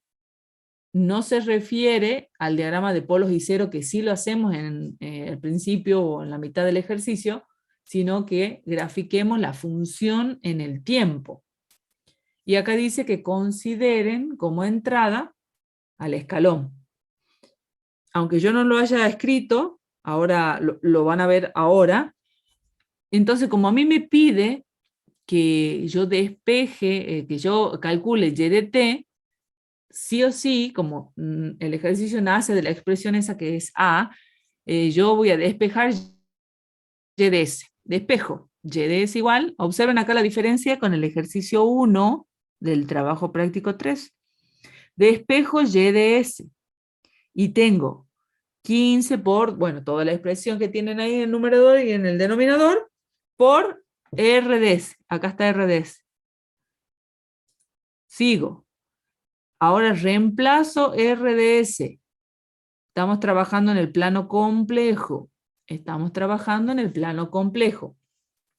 no se refiere al diagrama de polos y cero, que sí lo hacemos en el principio o en la mitad del ejercicio, sino que grafiquemos la función en el tiempo. Y acá dice que consideren como entrada al escalón. Aunque yo no lo haya escrito, ahora lo van a ver ahora. Entonces, como a mí me pide que yo despeje, que yo calcule Y de T, sí o sí, como el ejercicio nace de la expresión esa que es A, yo voy a despejar Y de S. Despejo. Y de S igual, observen acá la diferencia con el ejercicio 1 del trabajo práctico 3. Despejo Y de S. Y tengo 15 por, bueno, toda la expresión que tienen ahí en el numerador y en el denominador, por R de S. Acá está R de S. Sigo. Ahora reemplazo R de S. Estamos trabajando en el plano complejo. Estamos trabajando en el plano complejo.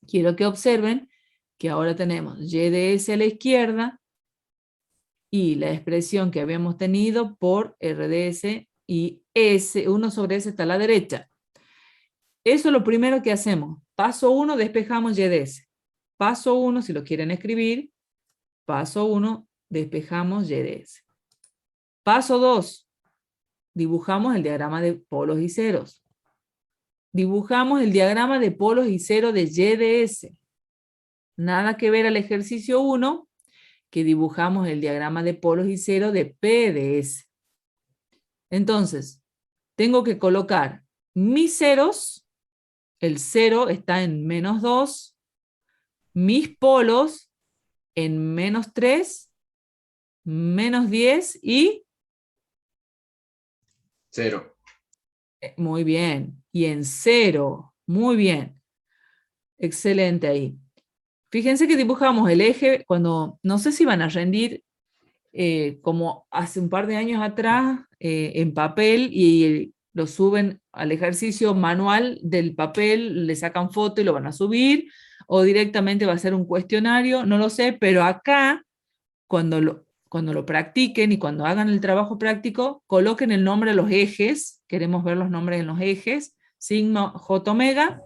Quiero que observen que ahora tenemos Y de S a la izquierda y la expresión que habíamos tenido por R de S y S, 1 sobre S está a la derecha. Eso es lo primero que hacemos. Paso 1, despejamos Y de S. Paso 1, si lo quieren escribir, paso 1, despejamos Y de S. Paso 2, dibujamos el diagrama de polos y ceros. Dibujamos el diagrama de polos y ceros de Y de S. Nada que ver al ejercicio 1, que dibujamos el diagrama de polos y ceros de P de S. Entonces, tengo que colocar mis ceros, el 0 está en -2, mis polos en -3, -10 y... 0. Muy bien. Y en 0. Muy bien. Excelente ahí. Fíjense que dibujamos el eje cuando, no sé si van a rendir como hace un par de años atrás en papel y lo suben al ejercicio manual del papel, le sacan foto y lo van a subir, o directamente va a ser un cuestionario, no lo sé, pero acá, cuando lo practiquen y cuando hagan el trabajo práctico, coloquen el nombre de los ejes, queremos ver los nombres en los ejes, sigma, j, omega,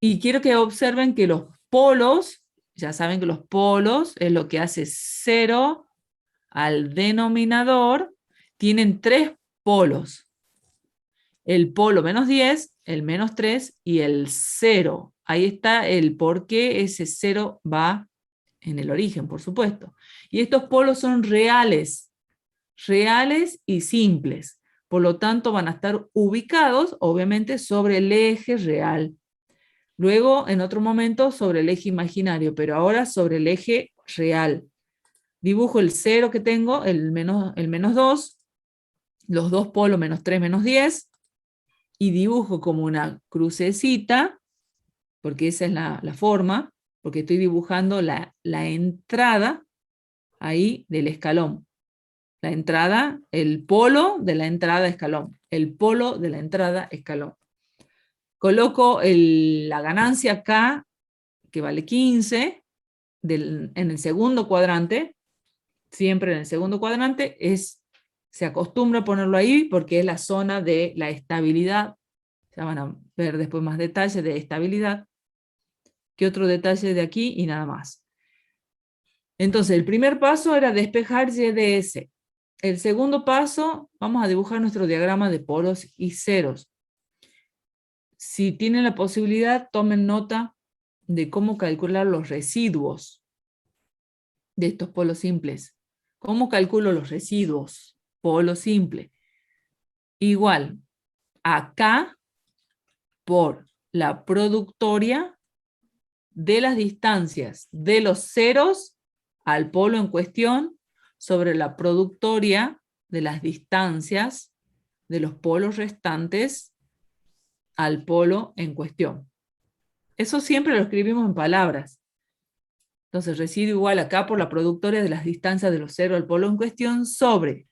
y quiero que observen que los polos, ya saben que los polos es lo que hace 0 al denominador, tienen 3 polos. El polo -10, el -3 y el 0. Ahí está el por qué ese 0 va en el origen, por supuesto. Y estos polos son reales y simples. Por lo tanto, van a estar ubicados, obviamente, sobre el eje real. Luego, en otro momento, sobre el eje imaginario, pero ahora sobre el eje real. Dibujo el 0 que tengo, el -2, los dos polos -3, -10, y dibujo como una crucecita, porque esa es la forma, porque estoy dibujando la entrada ahí del escalón. La entrada, el polo de la entrada escalón. El polo de la entrada escalón. Coloco la ganancia acá, que vale 15, en el segundo cuadrante. Siempre en el segundo cuadrante se acostumbra a ponerlo ahí porque es la zona de la estabilidad. Ya van a ver después más detalles de estabilidad. ¿Qué otro detalle de aquí? Y nada más. Entonces, el primer paso era despejar Y de S. El segundo paso, vamos a dibujar nuestro diagrama de polos y ceros. Si tienen la posibilidad, tomen nota de cómo calcular los residuos de estos polos simples. ¿Cómo calculo los residuos? Polo simple. Igual, acá por la productoria de las distancias de los ceros al polo en cuestión sobre la productoria de las distancias de los polos restantes al polo en cuestión. Eso siempre lo escribimos en palabras. Entonces, residuo igual acá por la productoria de las distancias de los ceros al polo en cuestión sobre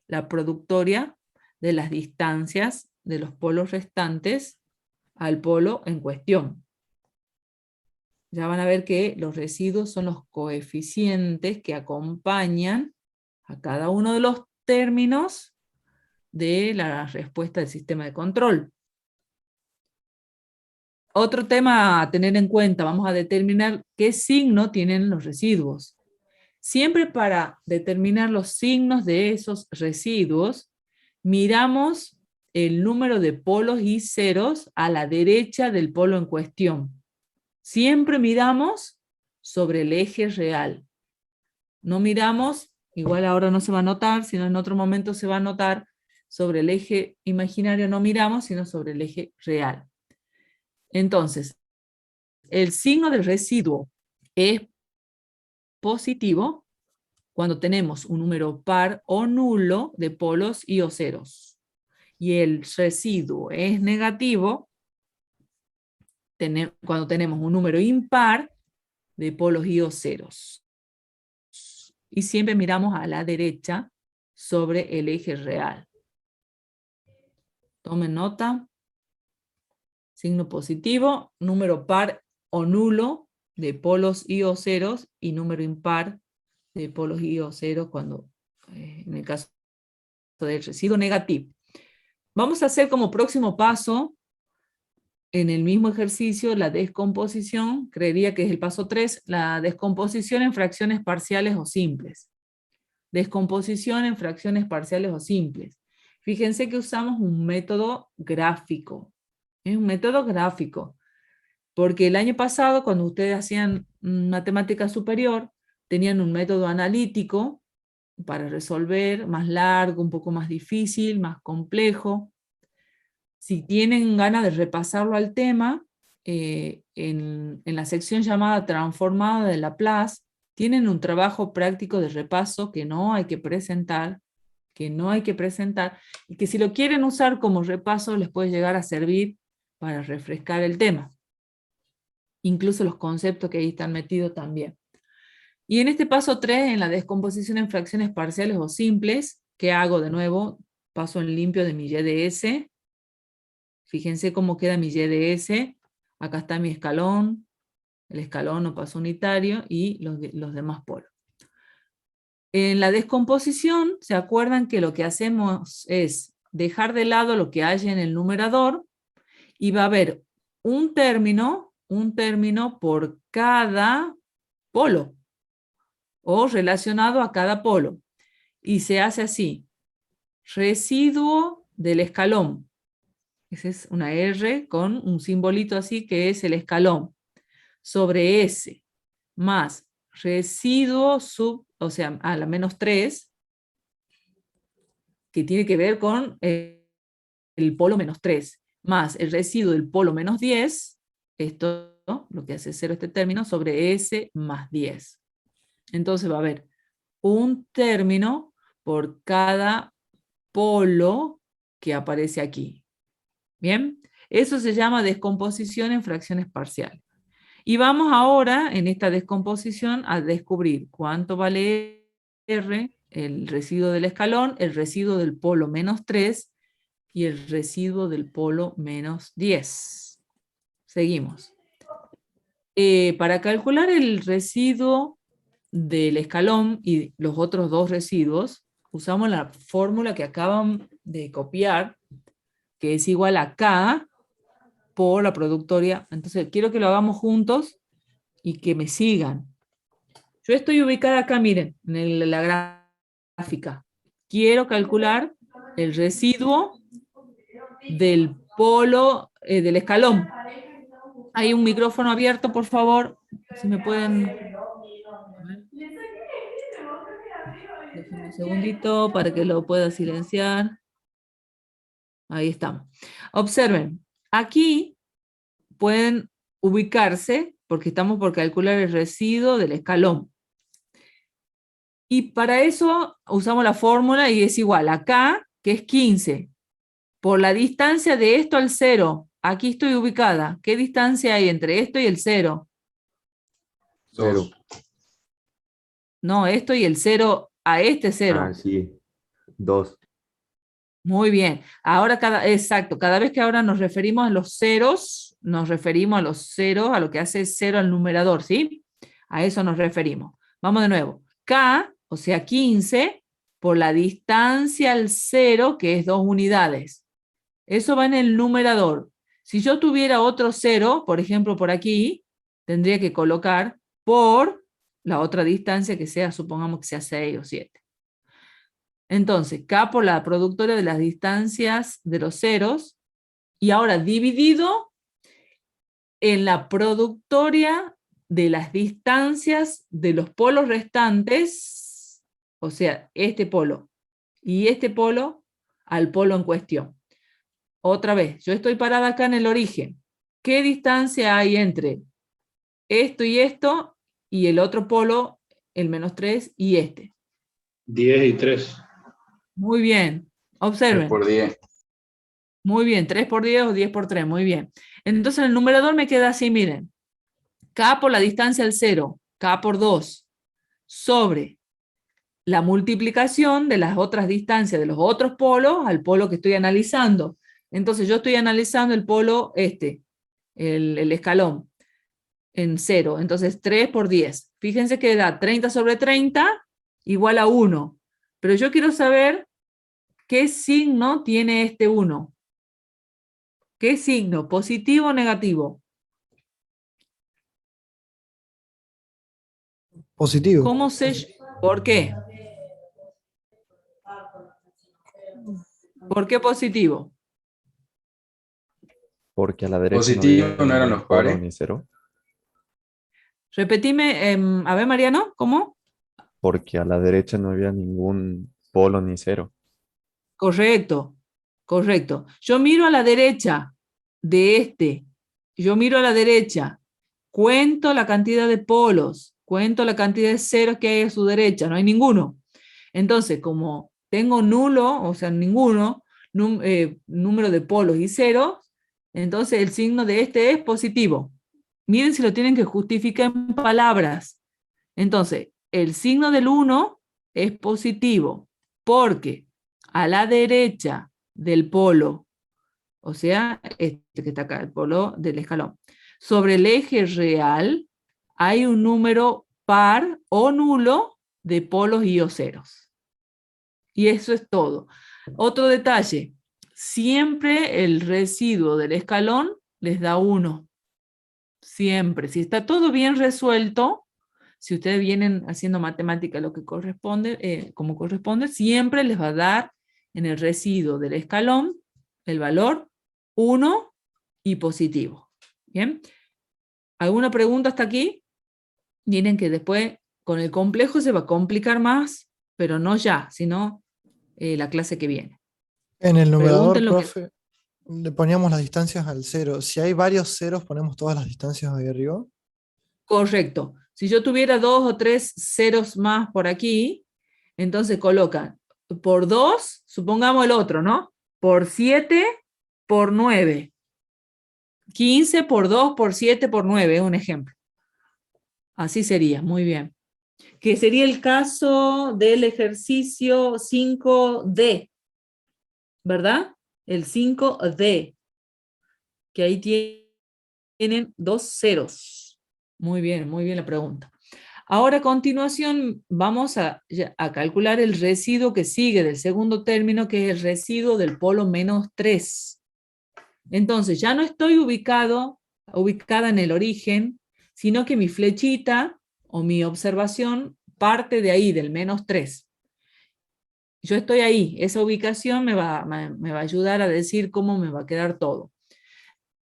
la productoria de las distancias de los polos restantes al polo en cuestión. Ya van a ver que los residuos son los coeficientes que acompañan a cada uno de los términos de la respuesta del sistema de control. Otro tema a tener en cuenta, vamos a determinar qué signo tienen los residuos. Siempre para determinar los signos de esos residuos, miramos el número de polos y ceros a la derecha del polo en cuestión. Siempre miramos sobre el eje real. No miramos, igual ahora no se va a notar, sino en otro momento se va a notar, sobre el eje imaginario no miramos, sino sobre el eje real. Entonces, el signo del residuo es positivo cuando tenemos un número par o nulo de polos y o ceros. Y el residuo es negativo cuando tenemos un número impar de polos y o ceros. Y siempre miramos a la derecha sobre el eje real. Tomen nota. Signo positivo, número par o nulo de polos y o ceros, y número impar de polos y o ceros cuando, en el caso del residuo negativo. Vamos a hacer como próximo paso, en el mismo ejercicio, la descomposición, creería que es el paso 3, la descomposición en fracciones parciales o simples. Descomposición en fracciones parciales o simples. Fíjense que usamos un método gráfico. Es un método gráfico. Porque el año pasado, cuando ustedes hacían matemática superior, tenían un método analítico para resolver, más largo, un poco más difícil, más complejo. Si tienen ganas de repasarlo al tema, en la sección llamada Transformada de Laplace, tienen un trabajo práctico de repaso que no hay que presentar, y que si lo quieren usar como repaso les puede llegar a servir para refrescar el tema. Incluso los conceptos que ahí están metidos también. Y en este paso 3, en la descomposición en fracciones parciales o simples, ¿qué hago de nuevo? Paso en limpio de mi YDS. Fíjense cómo queda mi YDS. Acá está mi escalón, el escalón o paso unitario y los demás polos. En la descomposición, ¿se acuerdan que lo que hacemos es dejar de lado lo que hay en el numerador y va a haber un término por cada polo o relacionado a cada polo? Y se hace así: residuo del escalón. Esa es una R con un simbolito así que es el escalón. Sobre S más residuo o sea, a la menos 3, que tiene que ver con el polo menos 3, más el residuo del polo menos 10, esto, ¿no?, lo que hace 0 este término, sobre S más 10. Entonces va a haber un término por cada polo que aparece aquí. ¿Bien? Eso se llama descomposición en fracciones parciales. Y vamos ahora, en esta descomposición, a descubrir cuánto vale R, el residuo del escalón, el residuo del polo menos 3 y el residuo del polo menos 10. Seguimos. Para calcular el residuo del escalón y los otros dos residuos, usamos la fórmula que acaban de copiar, que es igual a K por la productoria. Entonces, quiero que lo hagamos juntos y que me sigan. Yo estoy ubicada acá, miren, en la gráfica. Quiero calcular el residuo del polo, del escalón. Hay un micrófono abierto, por favor, si me pueden... Déjenme un segundito para que lo pueda silenciar. Ahí estamos. Observen, aquí pueden ubicarse, porque estamos por calcular el residuo del escalón. Y para eso usamos la fórmula y es igual a K, que es 15, por la distancia de esto al 0. Aquí estoy ubicada. ¿Qué distancia hay entre esto y el 0? 0. No, esto y el 0 a este 0. Ah, sí. 2. Muy bien. Ahora, exacto, cada vez que ahora nos referimos a los ceros, nos referimos a los ceros, a lo que hace 0 al numerador, ¿sí? A eso nos referimos. Vamos de nuevo. K, o sea 15, por la distancia al 0, que es 2 unidades. Eso va en el numerador. Si yo tuviera otro 0, por ejemplo por aquí, tendría que colocar por la otra distancia que sea, supongamos que sea 6 o 7. Entonces, K por la productora de las distancias de los ceros, y ahora dividido en la productoria de las distancias de los polos restantes, o sea, este polo y este polo al polo en cuestión. Otra vez, yo estoy parada acá en el origen. ¿Qué distancia hay entre esto y el otro polo, el -3 y este. 10 y 3. Muy bien. 3 Observen. por 10. Muy bien. 3 por 10 o 10 por 3. Muy bien. Entonces el numerador me queda así, miren. K por la distancia al 0, K por 2, sobre la multiplicación de las otras distancias de los otros polos al polo que estoy analizando. Entonces yo estoy analizando el polo el escalón, en 0. Entonces 3 por 10. Fíjense que da 30 sobre 30 igual a 1. Pero yo quiero saber qué signo tiene este 1. ¿Qué signo? ¿Positivo o negativo? Positivo. ¿Cómo sé? ¿Por qué? ¿Por qué positivo? Porque a la derecha Positivo no había no eran ningún los polo pares. ni cero. Repetime, a ver, Mariano, ¿cómo? Porque a la derecha no había ningún polo ni cero. Correcto, correcto. Yo miro a la derecha de yo miro a la derecha, cuento la cantidad de polos, cuento la cantidad de ceros que hay a su derecha, no hay ninguno. Entonces, como tengo nulo, o sea, ninguno, número de polos y ceros, entonces el signo de este es positivo. Miren si lo tienen que justificar en palabras. Entonces, el signo del 1 es positivo, porque a la derecha del polo, o sea, este que está acá, el polo del escalón, sobre el eje real hay un número par o nulo de polos y o ceros. Y eso es todo. Otro detalle, siempre el residuo del escalón les da 1. Siempre. Si está todo bien resuelto, si ustedes vienen haciendo matemática lo que corresponde, como corresponde, siempre les va a dar en el residuo del escalón el valor 1 y positivo. ¿Bien? ¿Alguna pregunta hasta aquí? Miren que después con el complejo se va a complicar más, pero no ya, sino la clase que viene. En el numerador, Pregunten lo que... profe, le poníamos las distancias al 0. Si hay varios ceros, ponemos todas las distancias ahí arriba. Correcto. Si yo tuviera 2 o 3 ceros más por aquí, entonces colocan por 2, supongamos el otro, ¿no? Por 7, por 9. 15 por 2, por 7, por 9, es un ejemplo. Así sería, muy bien. Que sería el caso del ejercicio 5D, ¿verdad? El 5D, que ahí tienen 2 ceros. Muy bien la pregunta. Ahora a continuación vamos a calcular el residuo que sigue del segundo término, que es el residuo del polo -3. Entonces ya no estoy ubicada en el origen, sino que mi flechita o mi observación parte de ahí, del -3. Yo estoy ahí, esa ubicación me va a ayudar a decir cómo me va a quedar todo.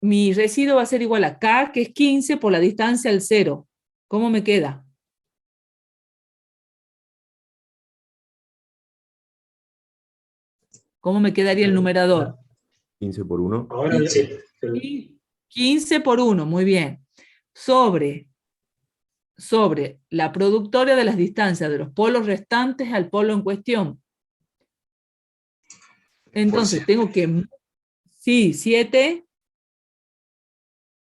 Mi residuo va a ser igual a K, que es 15 por la distancia al 0. ¿Cómo me queda? ¿Cómo me quedaría el numerador? 15 por 1. Ahora 15 por 1, muy bien. Sobre la productoria de las distancias de los polos restantes al polo en cuestión. Entonces tengo que... Sí, 7.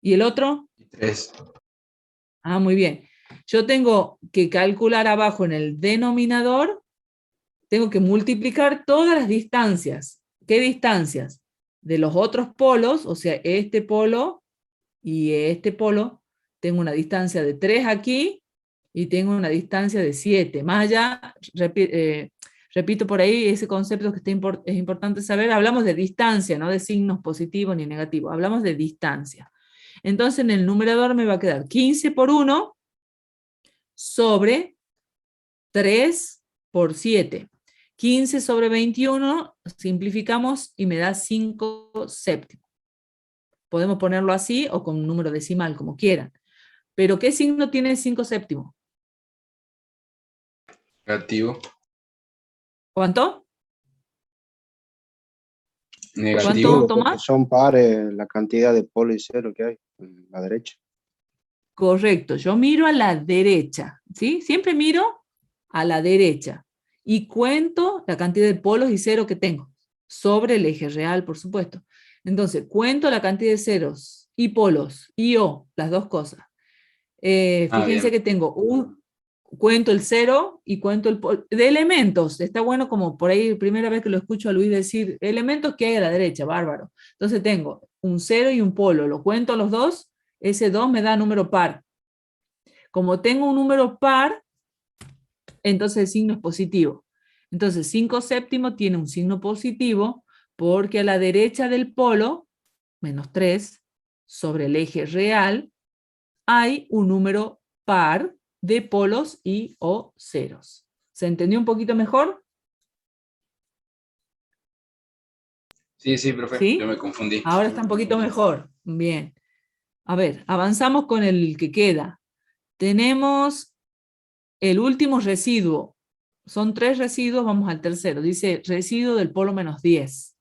¿Y el otro? 3. Ah, muy bien. Yo tengo que calcular abajo en el denominador, tengo que multiplicar todas las distancias. ¿Qué distancias? De los otros polos, o sea, este polo y este polo, tengo una distancia de 3 aquí y tengo una distancia de 7. Más allá, repito por ahí ese concepto que es importante saber, hablamos de distancia, no de signos positivos ni negativos, hablamos de distancia. Entonces en el numerador me va a quedar 15 por 1 sobre 3 por 7. 15 sobre 21, simplificamos y me da 5 séptimos. Podemos ponerlo así o con un número decimal, como quieran. Pero ¿qué signo tiene 5 séptimos? Negativo. ¿Cuánto? Negativo. Tomás? Son pares la cantidad de polo y cero que hay en la derecha. Correcto, yo miro a la derecha, ¿sí? Siempre miro a la derecha y cuento la cantidad de polos y ceros que tengo sobre el eje real, por supuesto. Entonces, cuento la cantidad de ceros y polos y O, las dos cosas. Fíjense bien. que tengo cuento el cero y cuento el polo. De elementos, está bueno como por ahí, primera vez que lo escucho a Luis decir, elementos que hay a la derecha, bárbaro. Entonces tengo un cero y un polo, lo cuento los dos, ese 2 me da número par. Como tengo un número par, entonces el signo es positivo. Entonces 5 séptimo tiene un signo positivo porque a la derecha del polo, menos 3, sobre el eje real, hay un número par de polos y o ceros. ¿Se entendió un poquito mejor? Sí, profe, ¿Sí? yo me confundí. Ahora está un poquito mejor. Bien. A ver, avanzamos con el que queda. Tenemos el último residuo. Son 3 residuos, vamos al tercero. Dice residuo del polo menos 10.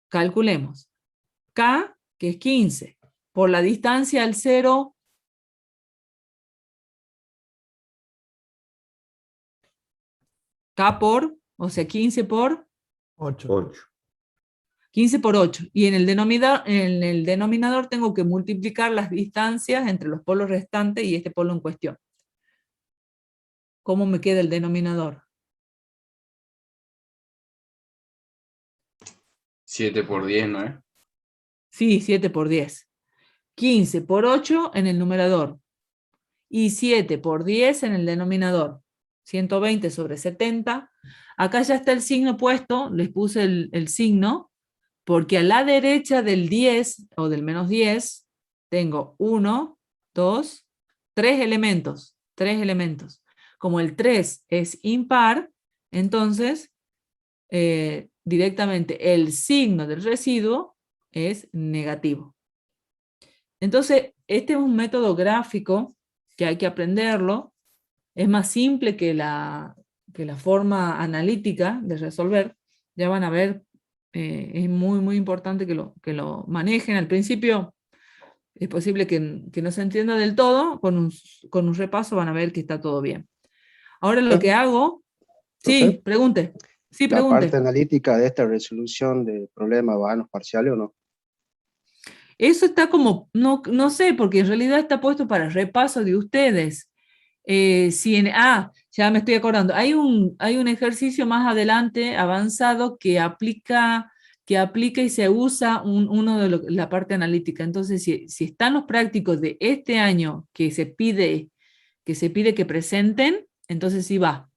Calculemos. K, que es 15. Por la distancia al 0, K por, o sea, 15 por 8. 8. 15 por 8. Y en el denominador tengo que multiplicar las distancias entre los polos restantes y este polo en cuestión. ¿Cómo me queda el denominador? 7 por 10, ¿no es? Sí, 7 por 10. 15 por 8 en el numerador. Y 7 por 10 en el denominador. 120 sobre 70. Acá ya está el signo puesto, les puse el signo, porque a la derecha del 10 o del menos 10 tengo 1, 2, 3 elementos. 3 elementos. Como el 3 es impar, entonces directamente el signo del residuo es negativo. Entonces, este es un método gráfico que hay que aprenderlo. Es más simple que la forma analítica de resolver. Ya van a ver, es muy importante que lo manejen. Al principio es posible que no se entienda del todo. Con un repaso van a ver que está todo bien. Ahora lo que hago... Sí, Profe, pregunte. Sí, ¿la parte pregunte. analítica de esta resolución de problema va en los parciales o no? Eso está como, no sé, porque en realidad está puesto para repaso de ustedes. Ya me estoy acordando. Hay un ejercicio más adelante, avanzado, que aplica y se usa uno de la parte analítica. Entonces, si están los prácticos de este año que se pide que presenten, entonces sí va.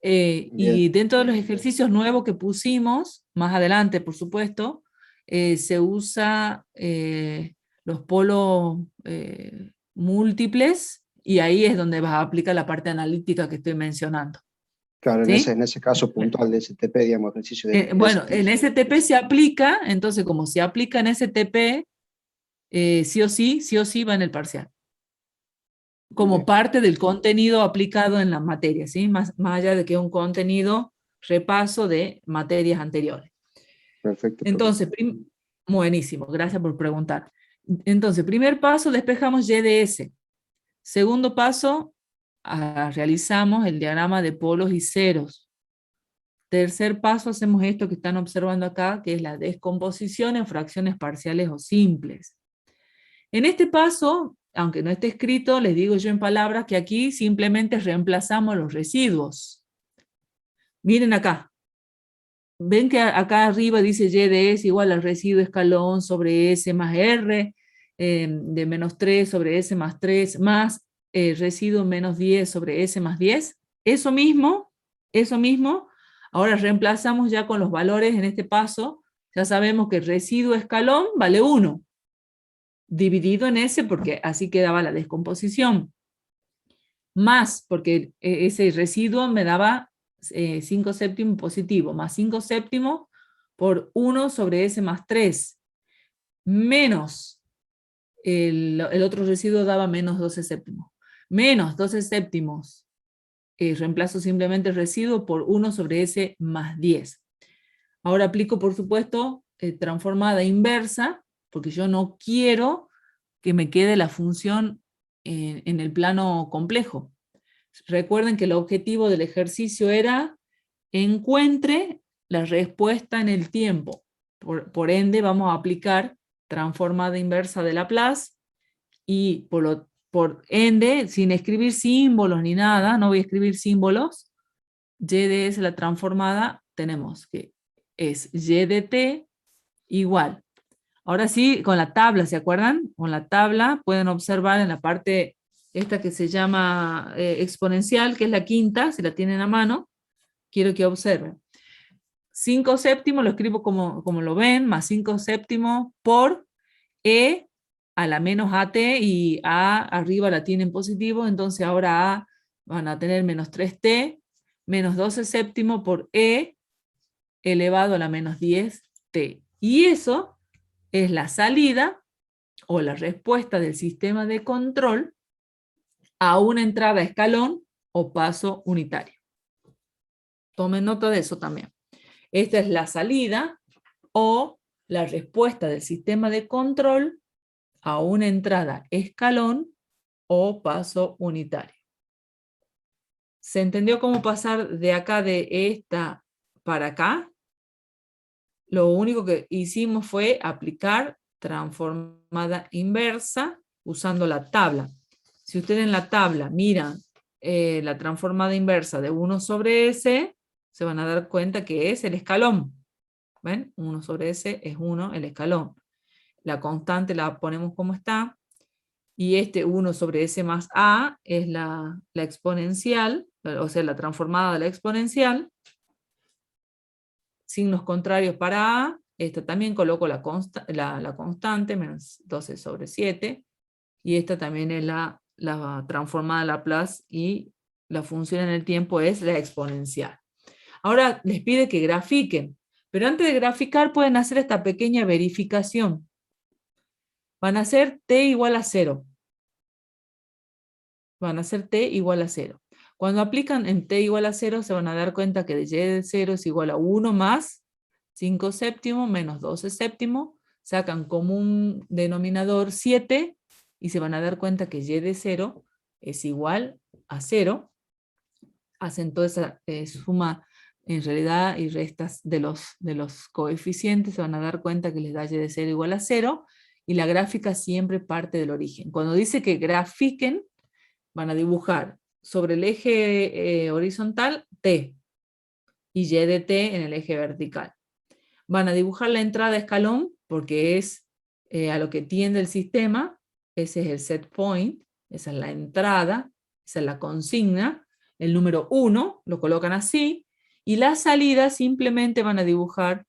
Y Bien. dentro de los ejercicios nuevos que pusimos, más adelante, por supuesto, se usa los polos múltiples, y ahí es donde vas a aplicar la parte analítica que estoy mencionando. Claro, ¿Sí? en ese caso puntual de STP, digamos, ejercicio de Bueno, en STP se aplica, entonces como se aplica en STP, sí o sí va en el parcial. Como Bien. parte del contenido aplicado en la materia, ¿sí? Más allá de que es un contenido repaso de materias anteriores. Perfecto. Entonces, buenísimo, gracias por preguntar. Entonces, primer paso, despejamos YDS. Segundo paso, realizamos el diagrama de polos y ceros. Tercer paso, hacemos esto que están observando acá, que es la descomposición en fracciones parciales o simples. En este paso, aunque no esté escrito, les digo yo en palabras que aquí simplemente reemplazamos los residuos. Miren acá. Ven que acá arriba dice Y de S igual al residuo escalón sobre S más R, de menos 3 sobre S más 3, más residuo menos 10 sobre S más 10. Eso mismo, ahora reemplazamos ya con los valores en este paso. Ya sabemos que el residuo escalón vale 1, dividido en S porque así quedaba la descomposición. Más, porque ese residuo me daba 5 séptimos positivo, más 5 séptimos por 1 sobre S más 3, menos el otro residuo daba menos 12 séptimos, menos 12 séptimos, reemplazo simplemente el residuo por 1 sobre S más 10. Ahora aplico, por supuesto, transformada inversa, porque yo no quiero que me quede la función en el plano complejo. Recuerden que el objetivo del ejercicio era encuentre la respuesta en el tiempo. Por ende, vamos a aplicar transformada inversa de Laplace y por ende, sin escribir símbolos ni nada, no voy a escribir símbolos, y de s la transformada, tenemos que es y de t igual. Ahora sí, con la tabla, ¿se acuerdan? Con la tabla pueden observar en la parte esta que se llama exponencial, que es la quinta, si la tienen a mano, quiero que observen. 5 séptimos, lo escribo como lo ven, más 5 séptimos por e a la menos at, y a arriba la tienen positivo, entonces ahora a van a tener menos 3t, menos 12 séptimos por e elevado a la menos 10t. Y eso es la salida o la respuesta del sistema de control a una entrada a escalón o paso unitario. Tomen nota de eso también. Esta es la salida o la respuesta del sistema de control a una entrada escalón o paso unitario. ¿Se entendió cómo pasar de acá, de esta para acá? Lo único que hicimos fue aplicar transformada inversa usando la tabla. Si ustedes en la tabla miran la transformada inversa de 1 sobre s, se van a dar cuenta que es el escalón. ¿Ven? 1 sobre s es 1, el escalón. La constante la ponemos como está. Y este 1 sobre s más a es la exponencial, o sea, la transformada de la exponencial. Signos contrarios para a. Esta también coloco la constante, menos 12 sobre 7. Y esta también es la transformada de Laplace, y la función en el tiempo es la exponencial. Ahora les pide que grafiquen, pero antes de graficar pueden hacer esta pequeña verificación. Van a hacer t igual a 0. Van a hacer t igual a 0. Cuando aplican en t igual a 0 se van a dar cuenta que de y de 0 es igual a 1 más 5 séptimos menos 12 séptimos. Sacan como un denominador 7 y se van a dar cuenta que y de 0 es igual a 0. Hacen toda esa suma en realidad y restas de los coeficientes, se van a dar cuenta que les da y de 0 igual a 0, y la gráfica siempre parte del origen. Cuando dice que grafiquen, van a dibujar sobre el eje horizontal t y y de t en el eje vertical. Van a dibujar la entrada a escalón porque es a lo que tiende el sistema. Ese es el set point, esa es la entrada, esa es la consigna. El número 1 lo colocan así, y la salida simplemente van a dibujar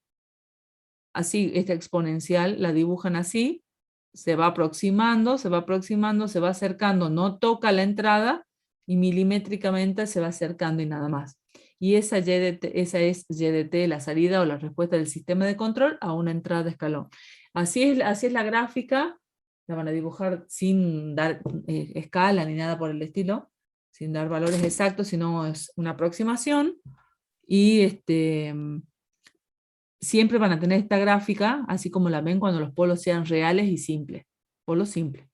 así, esta exponencial la dibujan así, se va aproximando, se va aproximando, se va acercando, no toca la entrada, y milimétricamente se va acercando y nada más. Y esa es y de t, la salida o la respuesta del sistema de control a una entrada de escalón. Así es la gráfica, la van a dibujar sin dar escala ni nada por el estilo, sin dar valores exactos, sino es una aproximación, y siempre van a tener esta gráfica, así como la ven cuando los polos sean reales y simples. Polos simples.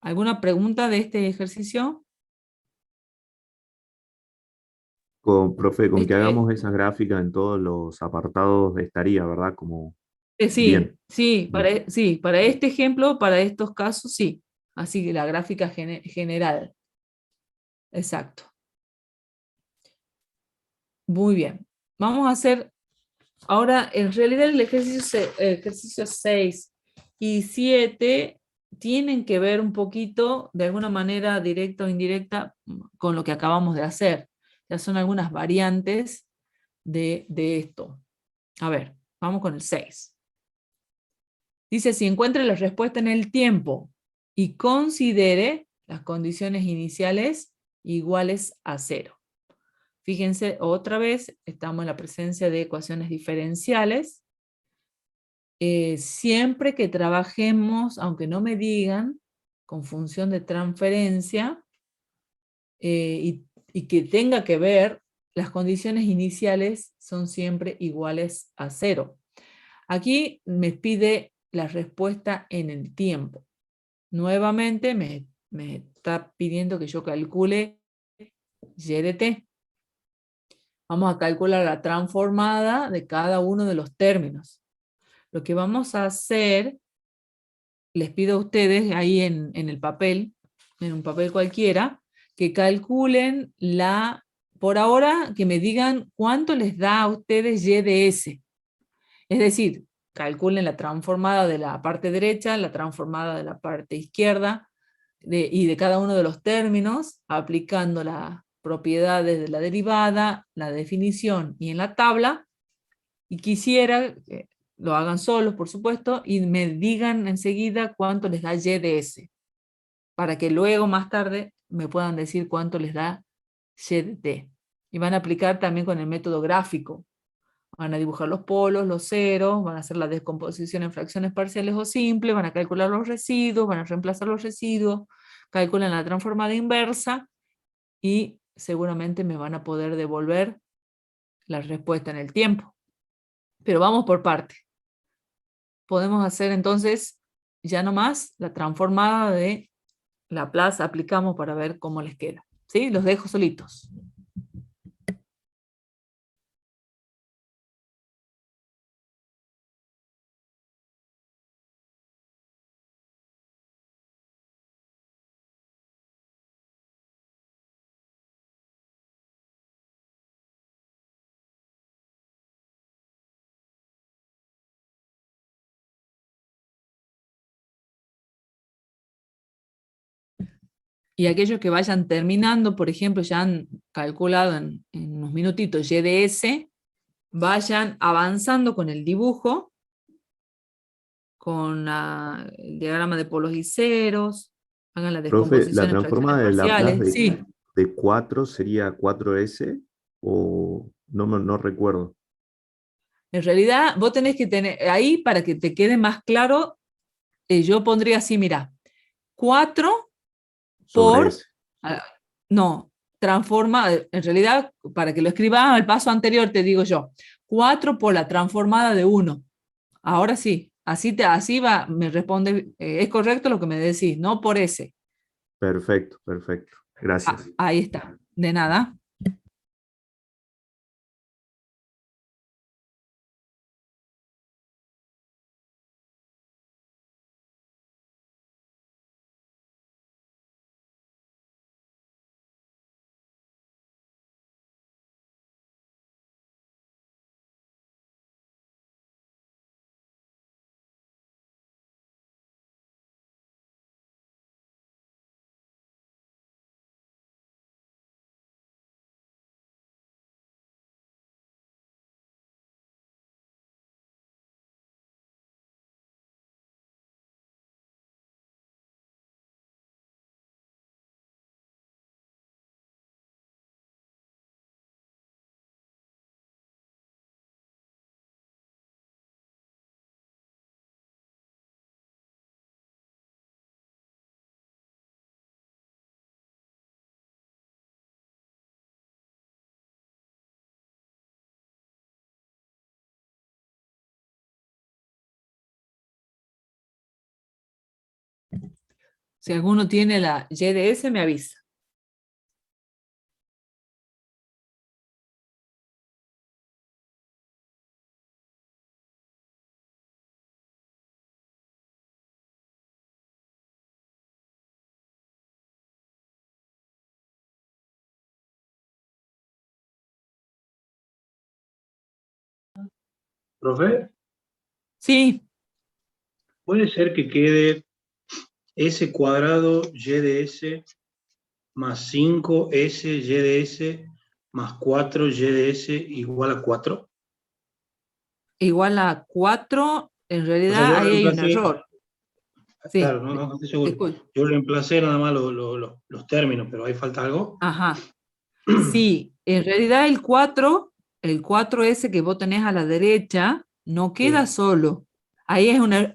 ¿Alguna pregunta de este ejercicio? Profe, con que hagamos esas gráficas en todos los apartados estaría, ¿verdad? Como Sí, bien. sí, para este ejemplo, para estos casos, sí. Así que la gráfica general. Exacto. Muy bien. Vamos a hacer, ahora en realidad el ejercicio 6 y 7 tienen que ver un poquito, de alguna manera directa o indirecta, con lo que acabamos de hacer. Ya son algunas variantes de esto. A ver, vamos con el 6. Dice, si encuentre la respuesta en el tiempo y considere las condiciones iniciales iguales a 0. Fíjense, otra vez, estamos en la presencia de ecuaciones diferenciales. Siempre que trabajemos, aunque no me digan, con función de transferencia, y que tenga que ver, las condiciones iniciales son siempre iguales a 0. Aquí me pide la respuesta en el tiempo. Nuevamente me me está pidiendo que yo calcule y de t. Vamos a calcular la transformada de cada uno de los términos. Lo que vamos a hacer, les pido a ustedes ahí en el papel, en un papel cualquiera, que calculen por ahora, que me digan cuánto les da a ustedes y de s. Es decir, calculen la transformada de la parte derecha, la transformada de la parte izquierda, y de cada uno de los términos, aplicando las propiedades de la derivada, la definición y en la tabla, y quisiera que lo hagan solos, por supuesto, y me digan enseguida cuánto les da y de s, para que luego, más tarde, me puedan decir cuánto les da y de t. Y van a aplicar también con el método gráfico. Van a dibujar los polos, los ceros, van a hacer la descomposición en fracciones parciales o simples, van a calcular los residuos, van a reemplazar los residuos, calculan la transformada inversa y seguramente me van a poder devolver la respuesta en el tiempo. Pero vamos por parte. Podemos hacer entonces ya nomás la transformada de Laplace, aplicamos para ver cómo les queda. ¿Sí? Los dejo solitos. Y aquellos que vayan terminando, por ejemplo, ya han calculado en unos minutitos y de s, vayan avanzando con el dibujo, con el diagrama de polos y ceros, hagan la Profe, descomposición ¿la en transformada de fracciones Laplace parciales. Sí, de 4 sería 4S? ¿O no recuerdo? en realidad vos tenés que tener, ahí para que te quede más claro, yo pondría así, mira, 4 Sobre por, S. no, transforma, en realidad, para que lo escriba al paso anterior, te digo yo, 4 por la transformada de 1. Ahora sí, así va, me responde, es correcto lo que me decís, no por ese. Perfecto, perfecto. Gracias. Ahí está, de nada. Si alguno tiene la YDS, me avisa. Profe, Sí, puede ser que quede S cuadrado Y de S más 5S Y de S más 4 Y de S igual a 4. igual a 4, en O sea, realidad yo ahí hay un reemplacé, error. Sí, claro, no estoy seguro. escucho. Yo reemplacé nada más los términos, pero ahí falta algo. Ajá. Sí, en realidad el 4S que vos tenés a la derecha, no queda Sí. solo. Ahí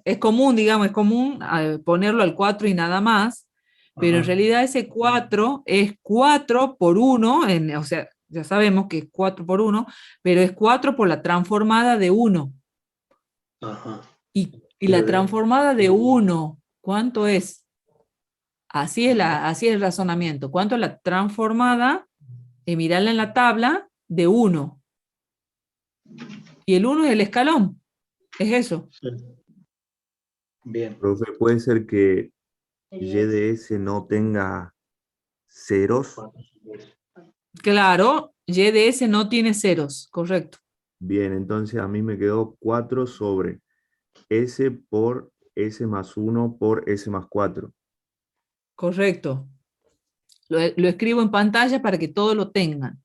es común, digamos, es común ponerlo al 4 y nada más, pero en Ajá. realidad ese 4 es 4 por 1, o sea, ya sabemos que es 4 por 1, pero es 4 por la transformada de 1. Ajá. Y la transformada de 1, ¿cuánto es? Así es el razonamiento. ¿Cuánto es la transformada? Mirarla en la tabla de 1. Y el 1 es el escalón. Es eso. Sí. Bien. Profe, puede ser que Y de S no tenga ceros. Claro, Y de S no tiene ceros, correcto. Bien, entonces a mí me quedó 4 sobre S por S más 1 por S más 4. Correcto. Lo escribo en pantalla para que todos lo tengan.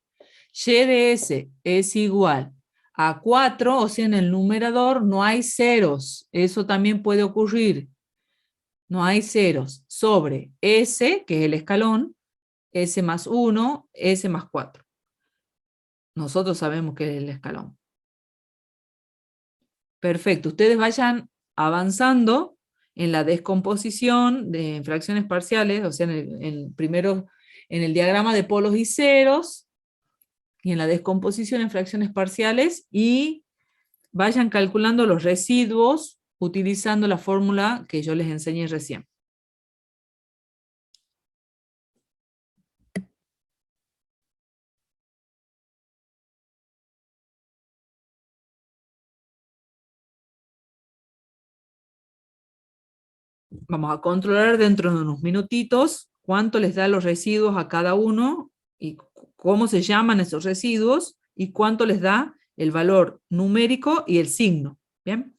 Y de S es igual a 4, o sea, en el numerador no hay ceros. Eso también puede ocurrir. No hay ceros. Sobre S, que es el escalón, S más 1, S más 4. Nosotros sabemos que es el escalón. Perfecto. Ustedes vayan avanzando en la descomposición de fracciones parciales, o sea, primero en el diagrama de polos y ceros, y en la descomposición en fracciones parciales, y vayan calculando los residuos utilizando la fórmula que yo les enseñé recién. Vamos a controlar dentro de unos minutitos cuánto les da los residuos a cada uno y cómo se llaman esos residuos y cuánto les da el valor numérico y el signo. ¿Bien?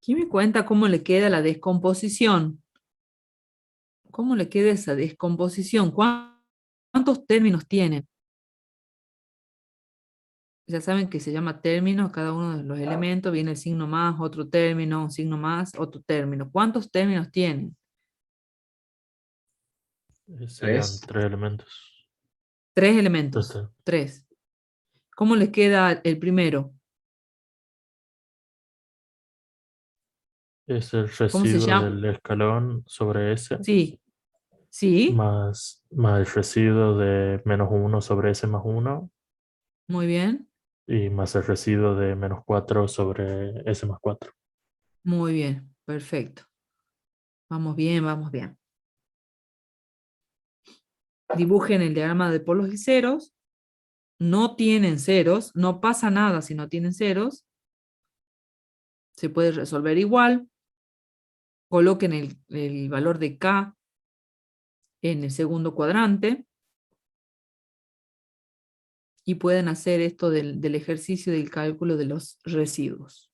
¿Quién me cuenta cómo le queda la descomposición? ¿Cómo le queda esa descomposición? ¿Cuántos términos tiene? Ya saben que se llama término, cada uno de los elementos, viene el signo más, otro término, un signo más, otro término. ¿Cuántos términos tienen? Serían 3. 3 elementos. 3 elementos. Entonces, 3. ¿Cómo les queda el primero? es el ¿Cómo se residuo llama? del escalón sobre S Sí. ¿Sí? más el residuo de menos 1 sobre S más 1 Muy bien. y más el residuo de menos 4 sobre S más 4. Muy bien. Perfecto. Vamos bien, vamos bien. Dibujen el diagrama de polos y ceros. No tienen ceros. No pasa nada si no tienen ceros. Se puede resolver igual. Coloquen el valor de K en el segundo cuadrante. Y pueden hacer esto del ejercicio del cálculo de los residuos.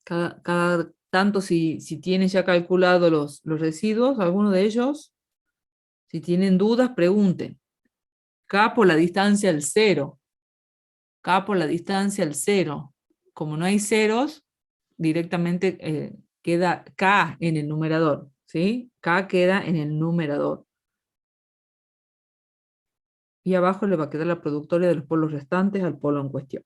Cada tanto, si tienen ya calculado los residuos, alguno de ellos, si tienen dudas, pregunten. K por la distancia al 0. K por la distancia al 0. Como no hay ceros, directamente queda K en el numerador. ¿Sí? K queda en el numerador. Y abajo le va a quedar la productoria de los polos restantes al polo en cuestión.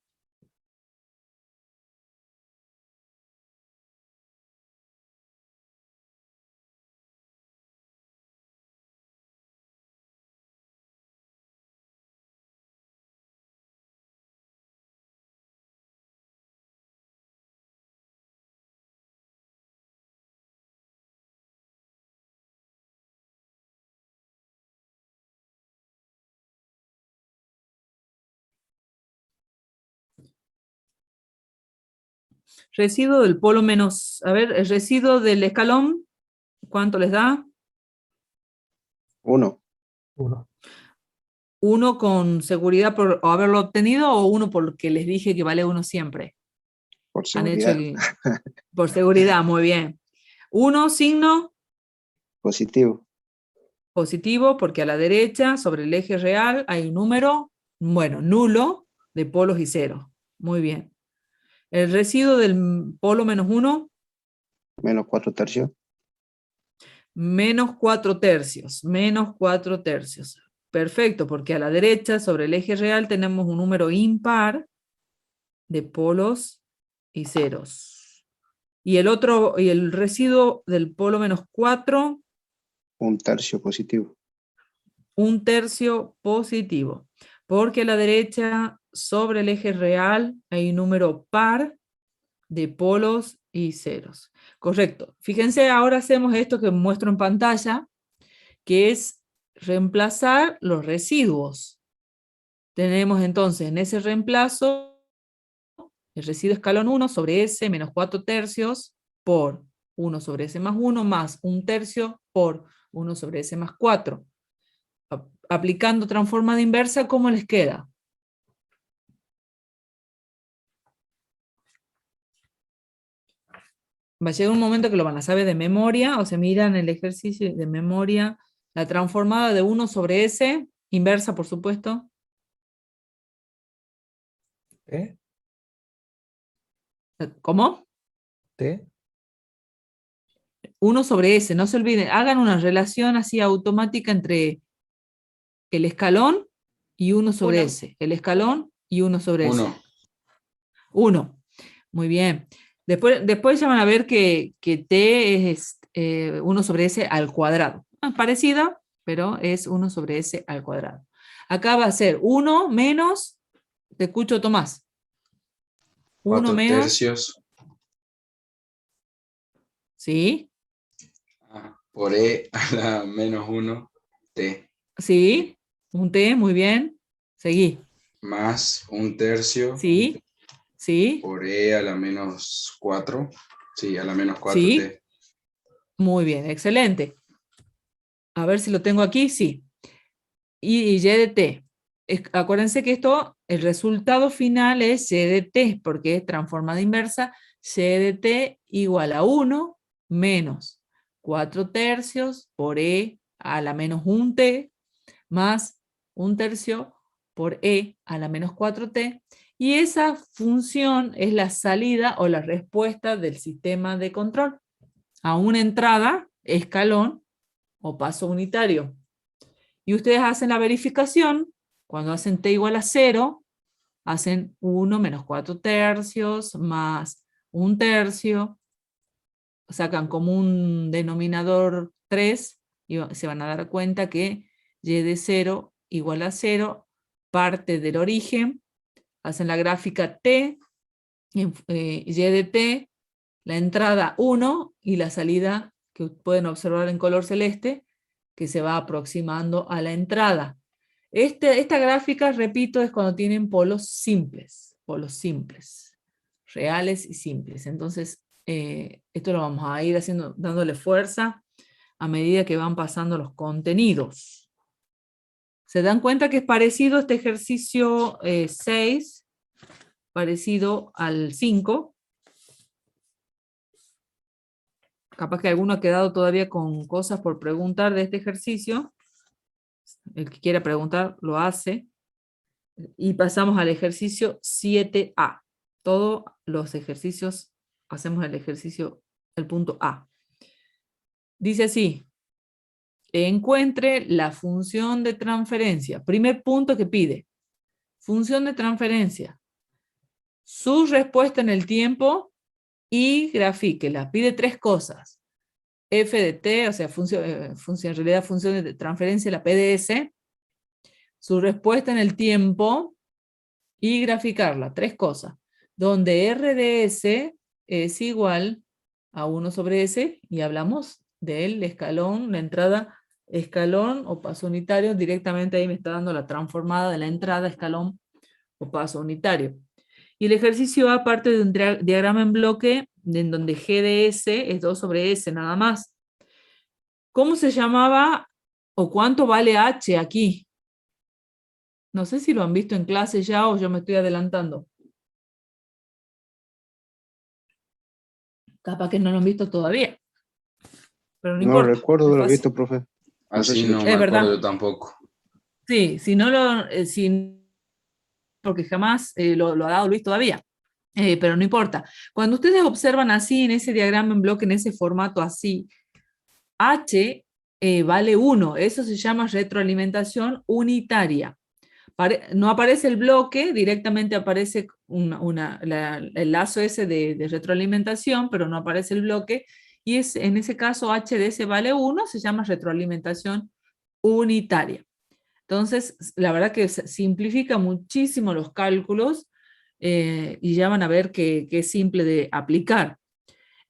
Residuo del polo menos, a ver, el residuo del escalón, ¿cuánto les da? 1. 1. ¿Uno con seguridad por haberlo obtenido o uno porque les dije que vale 1 siempre? Por Han hecho seguridad. por seguridad, muy bien. 1, signo Positivo. positivo, porque a la derecha, sobre el eje real, hay un número, bueno, nulo, de polos y ceros. Muy bien. El residuo del polo menos 1, Menos 4 tercios. menos 4 tercios, menos 4 tercios. Perfecto, porque a la derecha, sobre el eje real, tenemos un número impar de polos y ceros. Y el residuo del polo menos 4, 1 tercio positivo. 1 tercio positivo. Porque a la derecha, sobre el eje real, hay un número par de polos y ceros. Correcto. Fíjense, ahora hacemos esto que muestro en pantalla, que es reemplazar los residuos. Tenemos entonces en ese reemplazo el residuo escalón 1 sobre S menos 4 tercios por 1 sobre S más 1 más 1 tercio por 1 sobre S más 4. Aplicando transformada inversa, ¿cómo les queda? Va a llegar un momento que lo van a saber de memoria, o se miran el ejercicio de memoria, la transformada de 1 sobre S, inversa por supuesto. ¿T? ¿Cómo? ¿T? 1 sobre S, no se olviden, hagan una relación así automática entre el escalón y 1 sobre S. El escalón y 1 sobre S. 1. 1. Muy bien. Después ya van a ver que T es 1 sobre S al cuadrado. Parecida, pero es 1 sobre S al cuadrado. Acá va a ser 1 menos, te escucho Tomás. 1 4 menos, tercios ¿sí? por E a la menos 1 T. Sí, un T, muy bien. Seguí. Más 1 tercio Sí, sí, por E a la menos 4. Sí, a la menos 4 sí. T. Muy bien, excelente. A ver si lo tengo aquí, sí. Y Y de T. Acuérdense que esto, el resultado final es Y de T, porque es transformada inversa, Y de T igual a 1 menos 4 tercios por E a la menos 1 T, más 1 tercio por E a la menos 4T, y esa función es la salida o la respuesta del sistema de control a una entrada, escalón o paso unitario. Y ustedes hacen la verificación, cuando hacen T igual a 0, hacen 1 menos 4 tercios más 1 tercio, sacan como un denominador 3 y se van a dar cuenta que Y de 0 igual a 0, parte del origen, hacen la gráfica T, Y de T, la entrada 1 y la salida que pueden observar en color celeste, que se va aproximando a la entrada. Esta gráfica, repito, es cuando tienen polos simples, reales y simples. Entonces, esto lo vamos a ir haciendo, dándole fuerza a medida que van pasando los contenidos. ¿Se dan cuenta que es parecido este ejercicio 6, parecido al 5? Capaz que alguno ha quedado todavía con cosas por preguntar de este ejercicio. El que quiera preguntar lo hace. Y pasamos al ejercicio 7A. Todos los ejercicios hacemos el ejercicio, el punto A. Dice así: encuentre la función de transferencia. Primer punto que pide. Función de transferencia. Su respuesta en el tiempo y grafíquela. Pide 3 cosas. F de t, o sea, en realidad función de transferencia, la PDS. Su respuesta en el tiempo y graficarla. 3 cosas. Donde R de S es igual a 1 sobre S y hablamos del escalón, la entrada escalón o paso unitario. Directamente ahí me está dando la transformada de la entrada escalón o paso unitario. Y el ejercicio A parte de un diagrama en bloque en donde G de S es 2 sobre S nada más. ¿Cómo se llamaba o cuánto vale H aquí? No sé si lo han visto en clase ya o yo me estoy adelantando. Capaz que no lo han visto todavía. Pero no No importa. recuerdo Es haberlo fácil. visto, profe. Así si no lo- me Es acuerdo verdad. yo tampoco. Sí, si no lo... porque jamás lo ha dado Luis todavía. Pero no importa. Cuando ustedes observan así en ese diagrama en bloque, en ese formato así, H vale 1. Eso se llama retroalimentación unitaria. No aparece el bloque, directamente aparece el lazo ese de retroalimentación, pero no aparece el bloque. Y en ese caso H de S vale 1, se llama retroalimentación unitaria. Entonces, la verdad que simplifica muchísimo los cálculos y ya van a ver que es simple de aplicar.